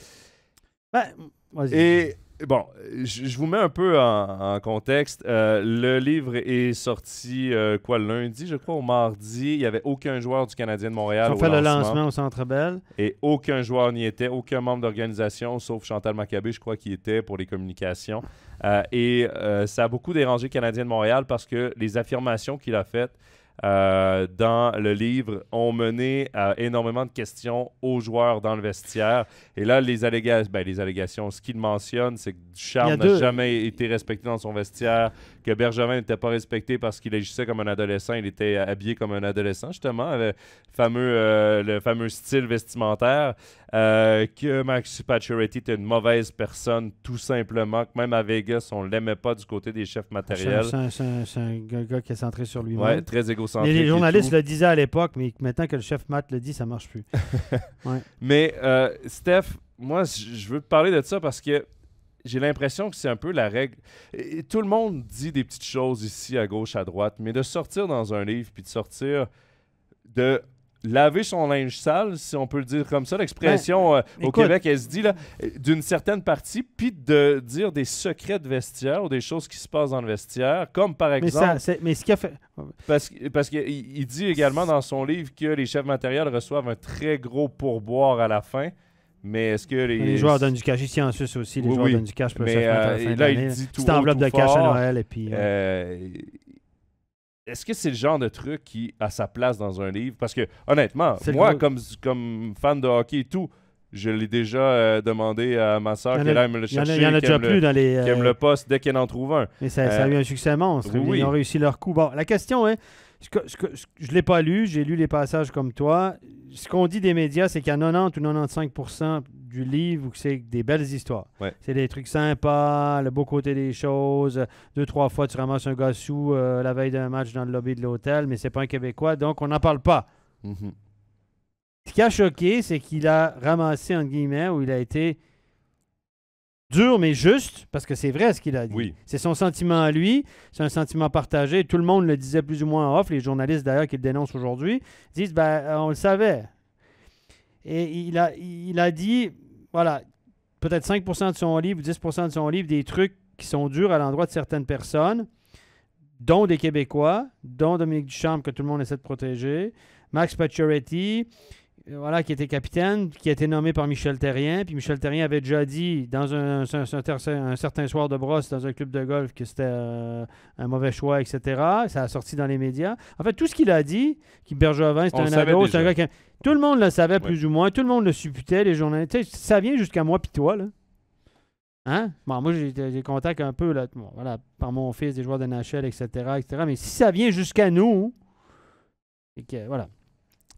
Vas-y. Et bon, je vous mets un peu en contexte. Le livre est sorti, lundi, je crois, ou mardi. Il n'y avait aucun joueur du Canadien de Montréal Ils ont fait le lancement au Centre Bell. Et aucun joueur n'y était, aucun membre d'organisation, sauf Chantal Maccabé, je crois, qui était pour les communications. Ça a beaucoup dérangé le Canadien de Montréal parce que les affirmations qu'il a faites dans le livre ont mené à énormément de questions aux joueurs dans le vestiaire. Et là, les allégations, ce qu'il mentionne, c'est que Ducharme n'a jamais été respecté dans son vestiaire, que Bergevin n'était pas respecté parce qu'il agissait comme un adolescent, il était habillé comme un adolescent, justement, le fameux style vestimentaire, que Max Pacioretty était une mauvaise personne, tout simplement, que même à Vegas, on ne l'aimait pas du côté des chefs matériels. C'est un gars qui est centré sur lui-même. Ouais, très égocentrique. Les journalistes le disaient à l'époque, mais maintenant que le chef Matt le dit, ça marche plus. Ouais. Mais Steph, moi, je veux te parler de ça parce que j'ai l'impression que c'est un peu la règle. Et tout le monde dit des petites choses ici, à gauche, à droite, mais de sortir dans un livre, puis de sortir de laver son linge sale, si on peut le dire comme ça, l'expression au Québec, elle se dit là, d'une certaine partie, puis de dire des secrets de vestiaire ou des choses qui se passent dans le vestiaire, comme par exemple... Mais ce qu'il a fait... Parce qu'il dit également dans son livre que les chefs matériels reçoivent un très gros pourboire à la fin. Mais est-ce que les joueurs donnent du cash ici en Suisse aussi, les joueurs donnent du cash pour le chef matériel à la fin là, il dit tout petite enveloppe de cash fort, à Noël et puis... Est-ce que c'est le genre de truc qui a sa place dans un livre? Parce que, honnêtement, moi, comme fan de hockey et tout, je l'ai déjà demandé à ma soeur qu'elle aime le chercher. Il y en a déjà plus dans les... qui aime le poste dès qu'elle en trouve un. Mais ça a eu un succès monstre. Oui. Ils ont réussi leur coup. Bon, la question est... je ne l'ai pas lu, j'ai lu les passages comme toi. Ce qu'on dit des médias, c'est qu'il y a 90 ou 95% du livre où c'est des belles histoires. Ouais. C'est des trucs sympas, le beau côté des choses. 2-3 fois, tu ramasses un gars sous la veille d'un match dans le lobby de l'hôtel, mais c'est pas un Québécois, donc on n'en parle pas. Mm-hmm. Ce qui a choqué, c'est qu'il a ramassé, entre guillemets, où il a été dur mais juste, parce que c'est vrai ce qu'il a dit. Oui. C'est son sentiment à lui, c'est un sentiment partagé. Tout le monde le disait plus ou moins en off, les journalistes d'ailleurs qui le dénoncent aujourd'hui, disent on le savait. Et il a dit, voilà, peut-être 5% de son livre, 10% de son livre, des trucs qui sont durs à l'endroit de certaines personnes, dont des Québécois, dont Dominique Ducharme que tout le monde essaie de protéger, Max Pacioretty, voilà, qui était capitaine, qui a été nommé par Michel Therrien. Puis Michel Therrien avait déjà dit dans un certain soir de brosse dans un club de golf que c'était un mauvais choix, etc. Ça a sorti dans les médias. En fait, tout ce qu'il a dit, qui Bergevin, c'est un ado, c'est un gars qui... Tout le monde le savait plus ou moins, tout le monde le supputait, les journalistes. Ça vient jusqu'à moi puis toi, là. Hein? Bon, moi, j'ai contact un peu là, voilà, par mon fils, des joueurs de NHL, etc., etc. Mais si ça vient jusqu'à nous, et que, voilà.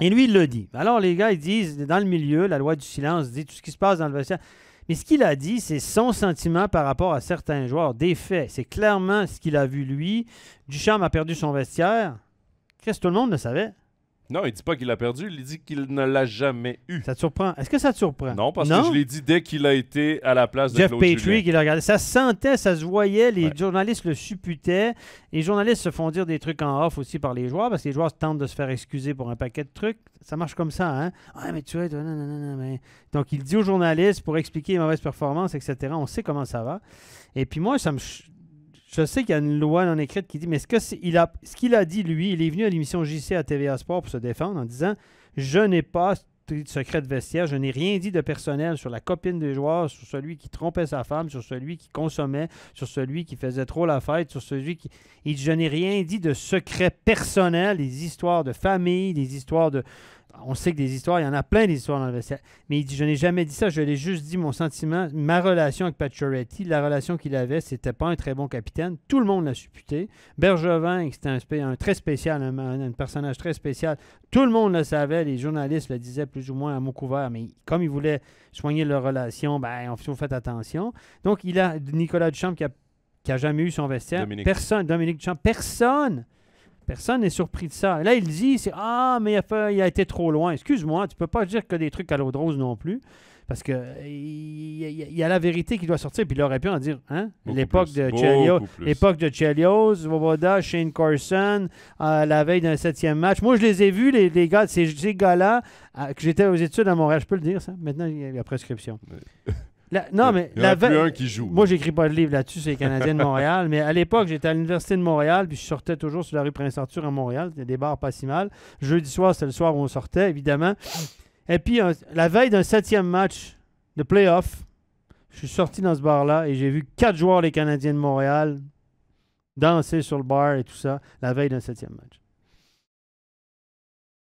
Et lui, il le dit. Alors, les gars, ils disent, dans le milieu, la loi du silence dit tout ce qui se passe dans le vestiaire. Mais ce qu'il a dit, c'est son sentiment par rapport à certains joueurs. Des faits. C'est clairement ce qu'il a vu, lui. Ducharme a perdu son vestiaire. Qu'est-ce que tout le monde le savait? Non, il dit pas qu'il l'a perdu, il dit qu'il ne l'a jamais eu. Ça te surprend? Est-ce que ça te surprend? Non, parce que je l'ai dit dès qu'il a été à la place de Jeff Claude Petrie Julien. qui l'a regardé. Ça se sentait, ça se voyait, les journalistes le supputaient. Les journalistes se font dire des trucs en off aussi par les joueurs, parce que les joueurs tentent de se faire excuser pour un paquet de trucs. Ça marche comme ça, hein? Ah, mais tu vois, non, mais... Donc, il dit aux journalistes pour expliquer les mauvaises performances, etc. On sait comment ça va. Et puis moi, je sais qu'il y a une loi non écrite qui dit, mais ce qu'il a dit, lui, il est venu à l'émission JC à TVA Sport pour se défendre en disant « Je n'ai pas de secret de vestiaire, je n'ai rien dit de personnel sur la copine des joueurs, sur celui qui trompait sa femme, sur celui qui consommait, sur celui qui faisait trop la fête, sur celui qui... » Il dit « Je n'ai rien dit de secret personnel, des histoires de famille, des histoires de... » On sait que des histoires, il y en a plein d'histoires dans le vestiaire. Mais il dit, je n'ai jamais dit ça, je l'ai juste dit mon sentiment, ma relation avec Pacioretty, la relation qu'il avait, c'était pas un très bon capitaine. Tout le monde l'a supputé. Bergevin, c'était un très spécial, un personnage très spécial. Tout le monde le savait, les journalistes le disaient plus ou moins à mot couvert, mais comme ils voulaient soigner leur relation, on fait attention. Donc, il a Nicolas Duchamp qui a jamais eu son vestiaire. Dominique Duchamp, personne n'est surpris de ça. Et là, il dit, mais il a été trop loin. Excuse-moi, tu peux pas dire que des trucs à l'eau de rose non plus. Parce que il y a la vérité qui doit sortir. Puis il aurait pu en dire, hein? L'époque de Chelios, Svoboda, Shane Carson, la veille d'un 7e match. Moi, je les ai vus, les gars, ces gars-là, que j'étais aux études à Montréal. Je peux le dire, ça? Maintenant, il y a prescription. Non, mais il n'y en a plus un qui joue. Moi, j'écris pas de livre là-dessus sur les Canadiens de Montréal, mais à l'époque, j'étais à l'Université de Montréal, puis je sortais toujours sur la rue Prince-Arthur à Montréal. C'était des bars pas si mal. Jeudi soir, c'était le soir où on sortait, évidemment. Et puis, la veille d'un 7e match de play-off, je suis sorti dans ce bar-là et j'ai vu 4 joueurs des Canadiens de Montréal danser sur le bar et tout ça, la veille d'un 7e match.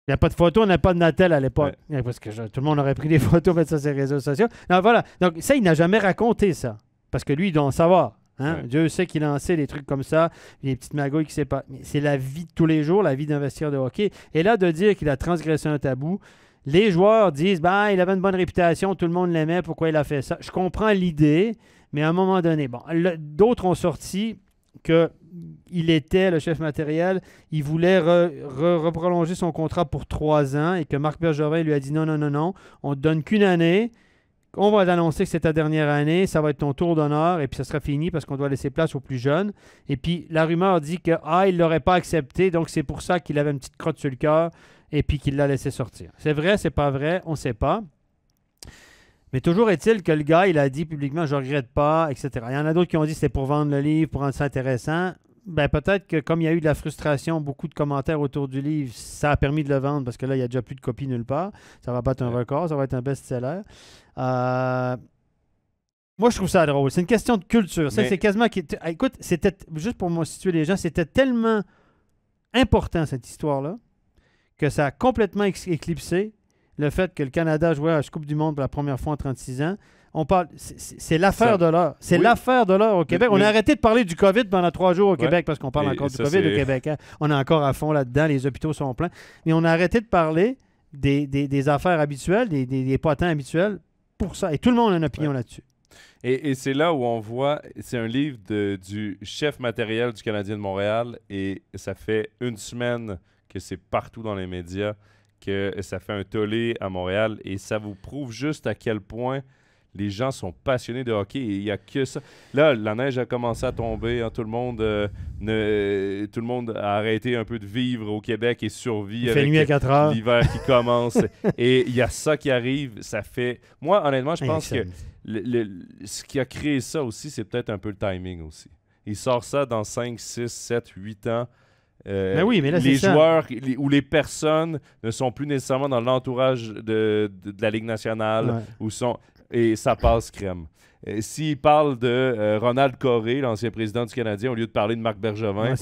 Il n'y a pas de photos, on n'a pas de Natel à l'époque. Ouais. Parce que tout le monde aurait pris des photos, mettre ça sur les réseaux sociaux. Non, voilà. Donc, ça, il n'a jamais raconté ça. Parce que lui, il doit en savoir. Hein? Ouais. Dieu sait qu'il a lancé des trucs comme ça, des petites magouilles qui ne sait pas. Mais c'est la vie de tous les jours, la vie d'un vestiaire de hockey. Et là, de dire qu'il a transgressé un tabou, les joueurs disent ben, il avait une bonne réputation, tout le monde l'aimait, pourquoi il a fait ça? Je comprends l'idée, mais à un moment donné, bon, d'autres ont sorti qu'il était le chef matériel, il voulait reprolonger son contrat pour 3 ans et que Marc Bergevin lui a dit non, on ne te donne qu'une année, on va t'annoncer que c'est ta dernière année, ça va être ton tour d'honneur et puis ça sera fini parce qu'on doit laisser place aux plus jeunes. Et puis la rumeur dit que il ne l'aurait pas accepté, donc c'est pour ça qu'il avait une petite crotte sur le cœur et puis qu'il l'a laissé sortir. C'est vrai, c'est pas vrai, on ne sait pas. Mais toujours est-il que le gars, il a dit publiquement « je regrette pas », etc. Il y en a d'autres qui ont dit que c'était pour vendre le livre, pour rendre ça intéressant. Ben, peut-être que comme il y a eu de la frustration, beaucoup de commentaires autour du livre, ça a permis de le vendre parce que là, il n'y a déjà plus de copies nulle part. Ça va battre un record, ça va être un best-seller. Moi, je trouve ça drôle. C'est une question de culture. C'est quasiment... Écoute, c'était, juste pour moi situer les gens, c'était tellement important, cette histoire-là, que ça a complètement éclipsé le fait que le Canada jouait à la Coupe du Monde pour la première fois en 36 ans. On parle, c'est l'affaire de l'heure. C'est l'affaire de l'heure au Québec. On a arrêté de parler du COVID pendant 3 jours au Québec parce qu'on parle encore du COVID au Québec. Hein. On est encore à fond là-dedans. Les hôpitaux sont pleins. Mais on a arrêté de parler des affaires habituelles, des potins habituels pour ça. Et tout le monde a une opinion là-dessus. Et c'est là où on voit, c'est un livre du chef matériel du Canadien de Montréal et ça fait 1 semaine que c'est partout dans les médias, que ça fait un tollé à Montréal et ça vous prouve juste à quel point les gens sont passionnés de hockey et il n'y a que ça. Là, la neige a commencé à tomber, hein, tout le monde a arrêté un peu de vivre au Québec et survit avec l'hiver qui commence. Et il y a ça qui arrive, ça fait... Moi, honnêtement, je pense que ce qui a créé ça aussi, c'est peut-être un peu le timing aussi. Il sort ça dans 5, 6, 7, 8 ans. Mais oui, mais là, les joueurs ou les personnes ne sont plus nécessairement dans l'entourage de la Ligue nationale et ça passe crème. S'il parle de Ronald Coré, l'ancien président du Canadien, au lieu de parler de Marc Bergevin,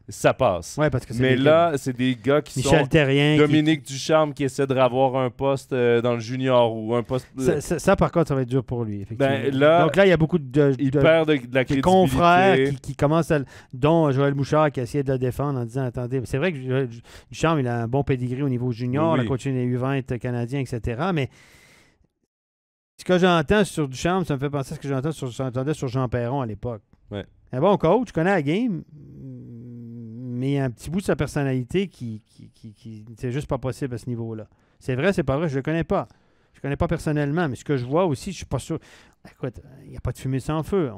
ça passe. Ouais, parce que mais là, c'est des gars qui Michel sont... Therrien, Dominique Ducharme qui essaie de avoir un poste dans le junior ou un poste... Ça, par contre, ça va être dur pour lui, effectivement. Ben, là, donc là, il y a beaucoup il perd de la crédibilité. Confrères qui commencent à... dont Joël Bouchard qui a essayé de le défendre en disant, attendez, c'est vrai que Ducharme, il a un bon pedigree au niveau junior, il a coaché les U20 canadiens, etc., mais ce que j'entends sur Ducharme, ça me fait penser à ce que j'entendais sur Jean Perron à l'époque. Ouais. Un bon coach, je connais la game, mais il y a un petit bout de sa personnalité qui c'est juste pas possible à ce niveau-là. C'est vrai, c'est pas vrai, je le connais pas. Je le connais pas personnellement, mais ce que je vois aussi, je suis pas sûr. Écoute, il n'y a pas de fumée sans feu.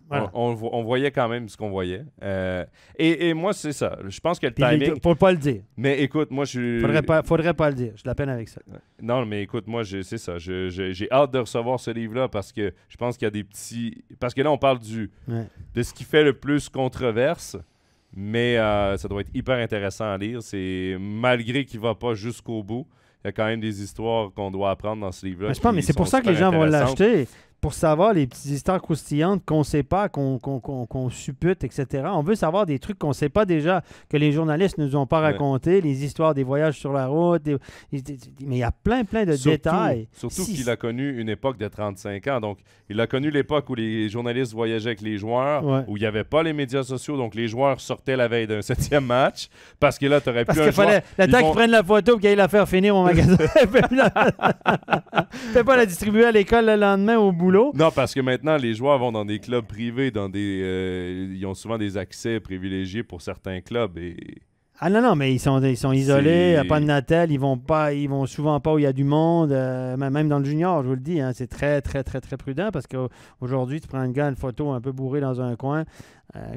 Voilà. On voyait quand même ce qu'on voyait. Et moi, c'est ça. Je pense que le timing... Faut pas le dire. Mais écoute, moi, je... Faudrait pas le dire. J'ai de la peine avec ça. Non, mais écoute, moi, c'est ça. J'ai hâte de recevoir ce livre-là parce que je pense qu'il y a des petits... Parce que là, on parle de ce qui fait le plus controverse, mais ça doit être hyper intéressant à lire. C'est malgré qu'il va pas jusqu'au bout, il y a quand même des histoires qu'on doit apprendre dans ce livre-là. Mais c'est pour ça que les gens vont l'acheter. Pour savoir les petites histoires croustillantes qu'on ne sait pas, qu'on suppute, etc. On veut savoir des trucs qu'on ne sait pas déjà, que les journalistes ne nous ont pas racontés, les histoires des voyages sur la route. Mais il y a plein de détails. Surtout qu'il a connu une époque de 35 ans. Donc, il a connu l'époque où les journalistes voyageaient avec les joueurs, où il n'y avait pas les médias sociaux. Donc, les joueurs sortaient la veille d'un 7e match. Parce que là, tu n'aurais plus un joueur... Le temps qu'ils prennent la photo et qu'ils aillent la faire finir au magasin. Fais pas la distribuer à l'école le lendemain au bout. Non, parce que maintenant, les joueurs vont dans des clubs privés, ils ont souvent des accès privilégiés pour certains clubs. Ah non, mais ils sont isolés, il n'y a pas de Natel, ils vont souvent pas où il y a du monde, même dans le junior, je vous le dis, hein, c'est très, très, très, très prudent parce qu'aujourd'hui, tu prends un gars, une photo un peu bourré dans un coin,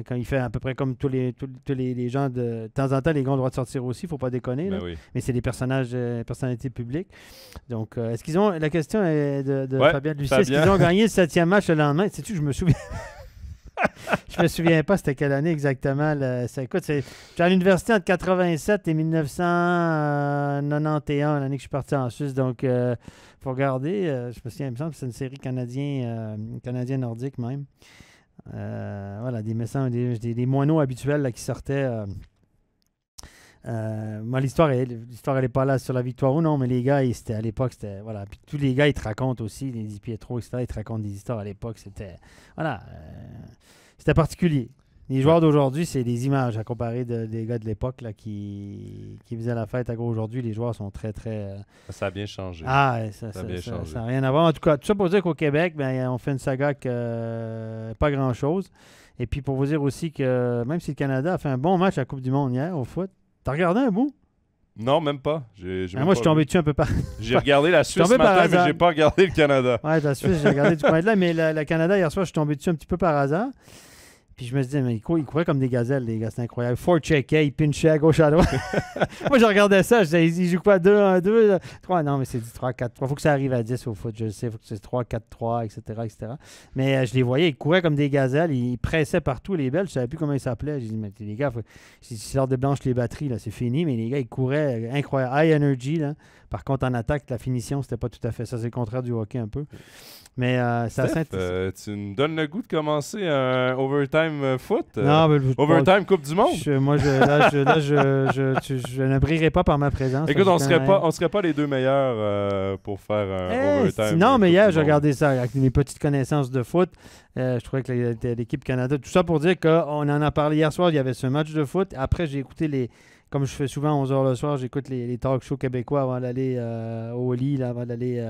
quand il fait à peu près comme tous les gens, de temps en temps, les gars ont le droit de sortir aussi, il ne faut pas déconner, là. Oui. Mais c'est des personnalités publiques. Donc, est-ce qu'ils ont, la question est de Ouais, Fabien Lucie, Fabien. est-ce qu'ils ont gagné le 7e match le lendemain? Sais-tu, je me souviens. Je me souviens pas c'était quelle année exactement. Écoute, j'étais à l'université entre 87 et 1991, l'année que je suis parti en Suisse. Donc, il faut regarder. Je me souviens, il me semble que c'est une série canadien nordique même. Voilà, des moineaux habituels là, qui sortaient. Moi, l'histoire, elle n'est pas là sur la victoire ou non, mais les gars, à l'époque, c'était. Voilà. Puis tous les gars, ils te racontent aussi, les Di Pietro, etc., ils te racontent des histoires à l'époque. C'était. Voilà. C'était particulier. Les joueurs d'aujourd'hui, c'est des images à comparer des gars de l'époque là, qui faisaient la fête. Aujourd'hui, les joueurs sont très, très. Ça a bien changé. Ah, Ça a bien changé. ça n'a rien à voir. En tout cas, tout ça pour dire qu'au Québec, ben, on fait une saga que pas grand-chose. Et puis pour vous dire aussi que même si le Canada a fait un bon match à la Coupe du Monde hier au foot, t'as regardé un bout? Non, même pas. Moi, je suis tombé dessus un peu par. J'ai regardé la Suisse ce matin, mais j'ai pas regardé le Canada. Ouais, la Suisse, j'ai regardé du coin de là, mais le Canada, hier soir, je suis tombé dessus un petit peu par hasard. Puis je me disais, mais ils couraient comme des gazelles, les gars, c'est incroyable. Fort checké, ils pinchaient à gauche, à droite. Moi, je regardais ça, je disais, ils jouent quoi, 2-1-2, 3, non, mais c'est du 3-4-3. Il faut que ça arrive à 10 au foot, je le sais, il faut que c'est 3-4-3, etc., etc. Mais je les voyais, ils couraient comme des gazelles, ils pressaient partout, les Belges, je ne savais plus comment ils s'appelaient. Je dis, mais les gars, c'est l'heure de blanche les batteries, là, c'est fini, mais les gars, ils couraient, incroyable, high energy, là. Par contre, en attaque, la finition, c'était pas tout à fait ça, c'est le contraire du hockey un peu. Mais ça tu me donnes le goût de commencer un overtime foot? Non, mais overtime Coupe du Monde? Je ne brillerai pas par ma présence. Écoute, on serait pas les deux meilleurs pour faire un overtime. Non, mais hier, j'ai regardé ça avec mes petites connaissances de foot. Je trouvais que l'équipe Canada, tout ça pour dire qu'on en a parlé hier soir, il y avait ce match de foot. Après, j'ai écouté comme je fais souvent à 11h le soir, j'écoute les talk shows québécois avant d'aller au lit, là, avant d'aller.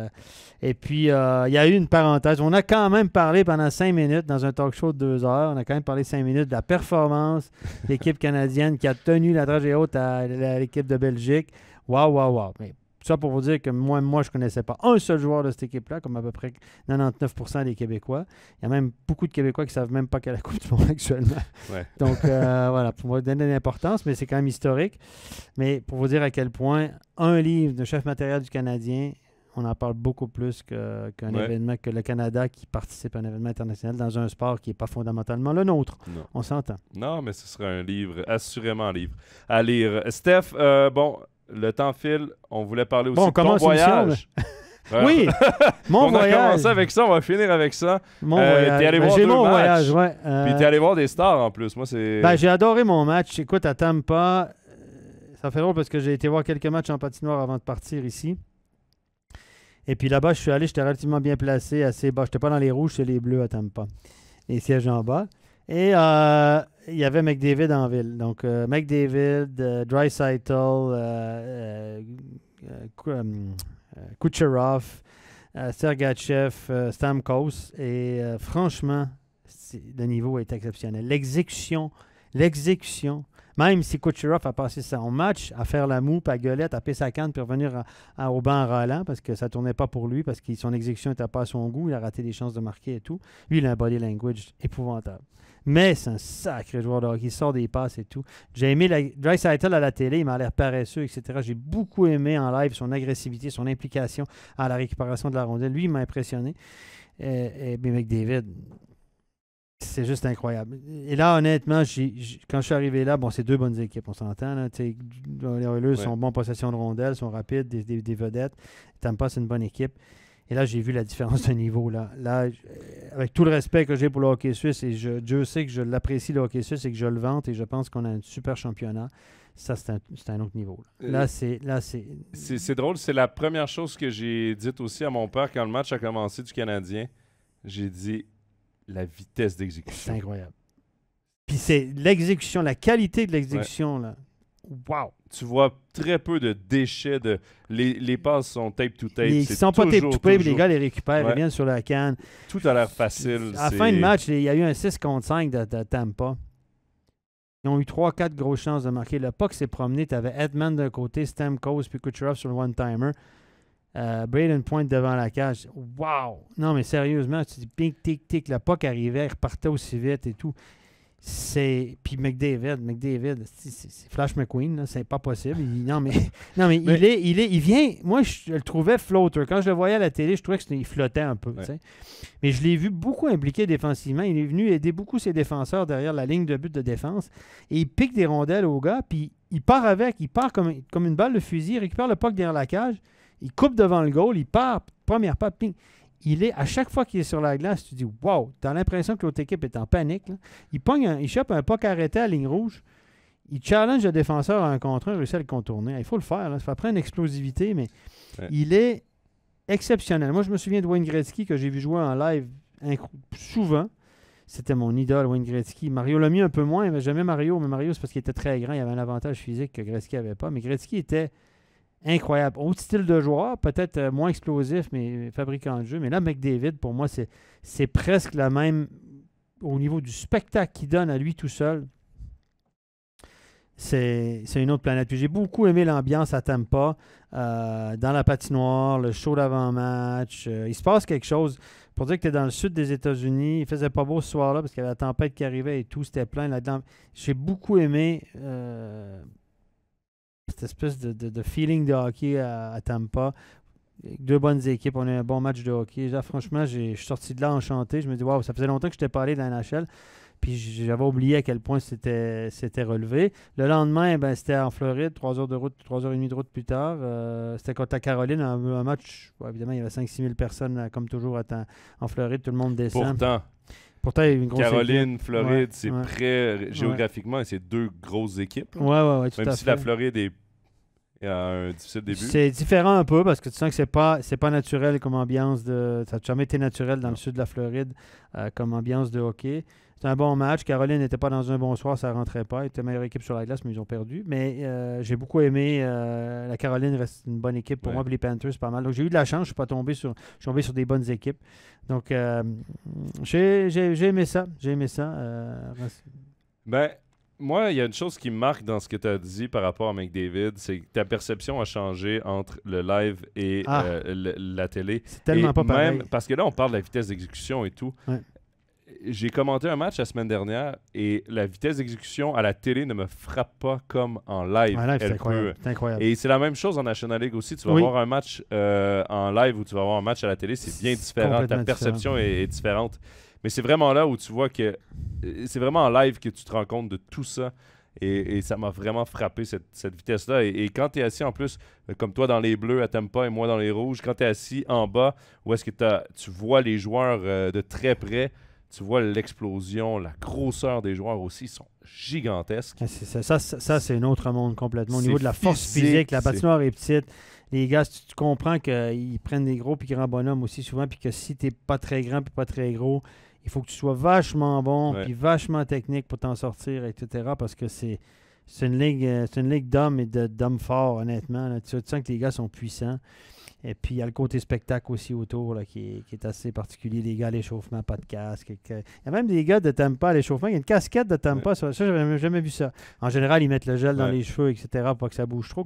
Et puis, il y a eu une parenthèse. On a quand même parlé pendant 5 minutes dans un talk show de 2 heures. On a quand même parlé 5 minutes de la performance de l'équipe canadienne qui a tenu la dragée haute à l'équipe de Belgique. Waouh. Mais tout ça pour vous dire que moi, je ne connaissais pas un seul joueur de cette équipe-là, comme à peu près 99% des Québécois. Il y a même beaucoup de Québécois qui ne savent même pas qu'elle a la Coupe du Monde actuellement. Ouais. Donc, voilà, pour vous donner de l'importance, mais c'est quand même historique. Mais pour vous dire à quel point un livre de chef matériel du Canadien, on en parle beaucoup plus qu'un événement, que le Canada qui participe à un événement international dans un sport qui n'est pas fondamentalement le nôtre. Non. On s'entend. Non, mais ce sera un livre, assurément un livre à lire. Steph, le temps file. On voulait parler aussi de ton voyage. Oui, mon voyage. On a commencé avec ça, on va finir avec ça. Mon voyage. J'ai mon voyage, ouais. Puis t'es allé voir des stars en plus. Moi, c'est. J'ai adoré mon match. Écoute, à Tampa, ça fait drôle parce que j'ai été voir quelques matchs en patinoire avant de partir ici. Et puis là-bas, je suis allé, j'étais relativement bien placé, assez bas. Je n'étais pas dans les rouges, c'est les bleus à Tampa. Les sièges en bas. Et il y avait McDavid en ville. Donc, McDavid, Draisaitl, Kucherov, Sergachev, Stamkos. Et franchement, le niveau est exceptionnel. L'exécution. Même si Kucherov a passé son match à faire la moue, à gueuler, à taper sa canne, puis revenir au banc en râlant parce que ça ne tournait pas pour lui, parce que son exécution n'était pas à son goût, il a raté des chances de marquer et tout. Lui, il a un body language épouvantable. Mais c'est un sacré joueur de hockey, il sort des passes et tout. J'ai aimé Draisaitl à la télé, il m'a l'air paresseux, etc. J'ai beaucoup aimé en live son agressivité, son implication à la récupération de la rondelle. Lui, il m'a impressionné. Mais McDavid, c'est juste incroyable. Et là, honnêtement, quand je suis arrivé là, c'est deux bonnes équipes, on s'entend. Là, les Oilers sont bons en possession de rondelles, sont rapides, des vedettes. Tampa, c'est une bonne équipe. Et là, j'ai vu la différence de niveau. Là, avec tout le respect que j'ai pour le hockey suisse, et Dieu sait que je l'apprécie, le hockey suisse, et que je le vante, et je pense qu'on a un super championnat. Ça, c'est un autre niveau. Là, c'est drôle. C'est la première chose que j'ai dite aussi à mon père quand le match a commencé du Canadien. J'ai dit la vitesse d'exécution. C'est incroyable. Puis c'est l'exécution, la qualité de l'exécution. Là. Wow! Tu vois très peu de déchets. Les passes sont tape to tape. Ils ne sont pas tape to tape, les gars les récupèrent, ils reviennent sur la canne. Tout a l'air facile. À la fin du match, il y a eu un 6 contre 5 de Tampa. Ils ont eu 3-4 grosses chances de marquer. Le puck s'est promené. Tu avais Edman d'un côté, Stamkos, puis Kucherov sur le one-timer. Braden Point devant la cage. Wow! Non, mais sérieusement, tu dis ping, tic, tic. Le puck arrivait, il repartait aussi vite et tout. Puis McDavid, c'est Flash McQueen, là, c'est pas possible. Non, mais il vient. Moi, je le trouvais floater. Quand je le voyais à la télé, je trouvais qu'il flottait un peu. Ouais. Mais je l'ai vu beaucoup impliqué défensivement. Il est venu aider beaucoup ses défenseurs derrière la ligne de but de défense. Et il pique des rondelles au gars, puis il part avec. Il part comme une balle de fusil. Il récupère le puck derrière la cage. Il coupe devant le goal. Il part. Première passe, ping. À chaque fois qu'il est sur la glace, tu dis « Wow! » Tu as l'impression que l'autre équipe est en panique. Là. Il chope un puck arrêté à la ligne rouge. Il challenge le défenseur à un contre un, réussit à le contourner. Il faut le faire. Là. Ça prend une explosivité, mais il est exceptionnel. Moi, je me souviens de Wayne Gretzky que j'ai vu jouer en live souvent. C'était mon idole, Wayne Gretzky. Mario Lemieux un peu moins, mais j'aimais Mario. Mais Mario, c'est parce qu'il était très grand. Il avait un avantage physique que Gretzky n'avait pas. Mais Gretzky était... incroyable. Autre style de joueur, peut-être moins explosif, mais fabricant de jeu. Mais là, McDavid, pour moi, c'est presque la même au niveau du spectacle qu'il donne à lui tout seul. C'est une autre planète. Puis j'ai beaucoup aimé l'ambiance à Tampa, dans la patinoire, le show d'avant-match. Il se passe quelque chose. Pour dire que tu es dans le sud des États-Unis, il faisait pas beau ce soir-là parce qu'il y avait la tempête qui arrivait et tout, c'était plein là-dedans. J'ai beaucoup aimé... cette espèce de feeling de hockey à Tampa. Deux bonnes équipes, on a eu un bon match de hockey. Là, franchement, je suis sorti de là enchanté. Je me dis, waouh, ça faisait longtemps que je n'étais pas allé dans la NHL. Puis j'avais oublié à quel point c'était relevé. Le lendemain, c'était en Floride, 3 heures de route, 3 heures et demie de route plus tard. C'était contre la Caroline, un match. Évidemment, il y avait 5-6 000 personnes, comme toujours, en Floride. Tout le monde descend. Pourtant, il y a une grosse Caroline, équipe. Floride, c'est près géographiquement et c'est deux grosses équipes. Oui, tout à fait. Même si la Floride est à un difficile début. C'est différent un peu parce que tu sens que c'est pas naturel comme ambiance de. Ça n'a jamais été naturel dans le sud de la Floride comme ambiance de hockey. C'est un bon match. Caroline n'était pas dans un bon soir, ça ne rentrait pas. Ils étaient meilleure équipe sur la glace, mais ils ont perdu. Mais j'ai beaucoup aimé. La Caroline reste une bonne équipe pour moi. Puis les Panthers, c'est pas mal. Donc j'ai eu de la chance. Je suis tombé sur des bonnes équipes. Donc j'ai aimé ça. Moi, il y a une chose qui me marque dans ce que tu as dit par rapport à McDavid, c'est que ta perception a changé entre le live et la télé. C'est tellement pas pareil. Parce que là, on parle de la vitesse d'exécution et tout. Ouais. J'ai commenté un match la semaine dernière et la vitesse d'exécution à la télé ne me frappe pas comme en live. En live, c'est incroyable. Et c'est la même chose en National League aussi. Tu vas voir un match en live ou tu vas voir un match à la télé, c'est bien différent. Ta perception est différente. Mais c'est vraiment là où tu vois que c'est vraiment en live que tu te rends compte de tout ça. Et ça m'a vraiment frappé, cette vitesse-là. Et quand tu es assis en plus, comme toi dans les bleus à Tampa et moi dans les rouges, quand tu es assis en bas, où est-ce que tu vois les joueurs de très près, tu vois l'explosion, la grosseur des joueurs aussi, ils sont gigantesques. Ça c'est un autre monde complètement. Au niveau de la force physique, la patinoire est petite. Les gars, tu comprends qu'ils prennent des gros puis grands bonhommes aussi souvent, puis que si tu n'es pas très grand puis pas très gros, il faut que tu sois vachement bon puis vachement technique pour t'en sortir, etc. Parce que c'est une ligue d'hommes et d'hommes forts, honnêtement. Là. Tu sens que les gars sont puissants. Et puis, il y a le côté spectacle aussi autour là, qui est assez particulier. Les gars à l'échauffement, pas de casque. Il y a même des gars de Tampa à l'échauffement. Il y a une casquette de Tampa. Ça, j'avais jamais vu ça. En général, ils mettent le gel dans les cheveux, etc. pour pas que ça bouge trop.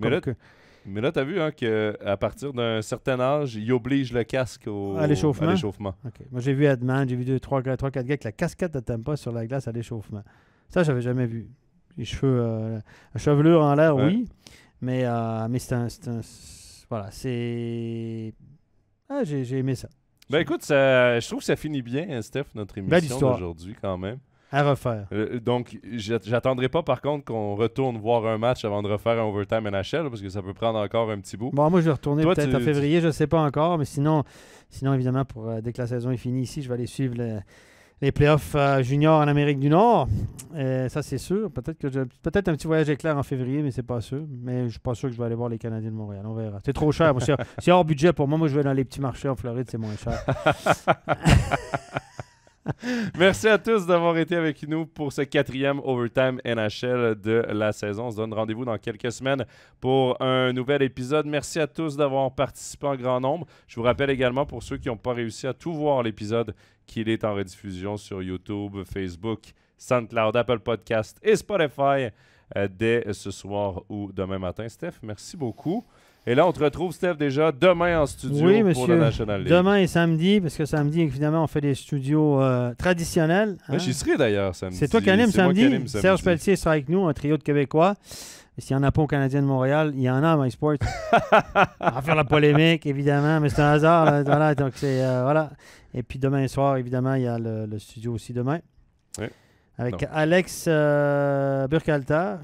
Mais là, tu as vu qu'à partir d'un certain âge, ils obligent le casque à l'échauffement. Okay. Moi, j'ai vu Edman, j'ai vu 3-4 gars avec la casquette de Tampa sur la glace à l'échauffement. Ça, j'avais jamais vu. Les cheveux, la chevelure en l'air, oui. Mais c'est un voilà, c'est... j'ai aimé ça. Ben écoute, je trouve que ça finit bien, Steph, notre émission d'aujourd'hui quand même. À refaire. Donc, j'attendrai pas par contre qu'on retourne voir un match avant de refaire un overtime NHL parce que ça peut prendre encore un petit bout. Bon, moi je vais retourner peut-être en février, je sais pas encore, mais sinon évidemment, dès que la saison est finie ici, je vais aller suivre les playoffs juniors en Amérique du Nord. Ça, c'est sûr. Peut-être un petit voyage éclair en février, mais c'est pas sûr. Mais je suis pas sûr que je vais aller voir les Canadiens de Montréal. On verra. C'est trop cher. C'est hors budget pour moi. Moi, je vais dans les petits marchés en Floride, c'est moins cher. Merci à tous d'avoir été avec nous pour ce 4e Overtime NHL de la saison. On se donne rendez-vous dans quelques semaines pour un nouvel épisode. Merci à tous d'avoir participé en grand nombre. Je vous rappelle également, pour ceux qui n'ont pas réussi à tout voir l'épisode, qu'il est en rediffusion sur YouTube, Facebook, SoundCloud, Apple Podcast et Spotify dès ce soir ou demain matin. Steph, merci beaucoup. Et là, on te retrouve, Steph, déjà demain en studio pour la National League. Demain et samedi, parce que samedi, évidemment, on fait des studios traditionnels. Hein? J'y serai d'ailleurs samedi. C'est toi qui anime samedi. Serge Pelletier sera avec nous, un trio de Québécois. Et s'il n'y en a pas au Canadien de Montréal, il y en a à MySports. On va faire la polémique, évidemment, mais c'est un hasard. Là, voilà, donc c'est, voilà. Et puis demain soir, évidemment, il y a le studio aussi demain. Oui. Avec Alex Burkhalter.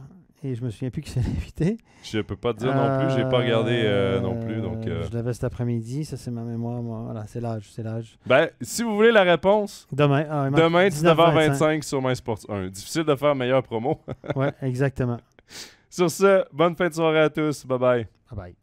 Et je me souviens plus qui c'est l'invité. Je peux pas te dire non plus, j'ai pas regardé non plus. Donc, Je l'avais cet après-midi, ça c'est ma mémoire. Voilà, c'est l'âge. Ben, si vous voulez la réponse, demain 19h25 sur MySports 1. Difficile de faire meilleure promo. Ouais, exactement. Sur ce, bonne fin de soirée à tous. Bye bye. Bye bye.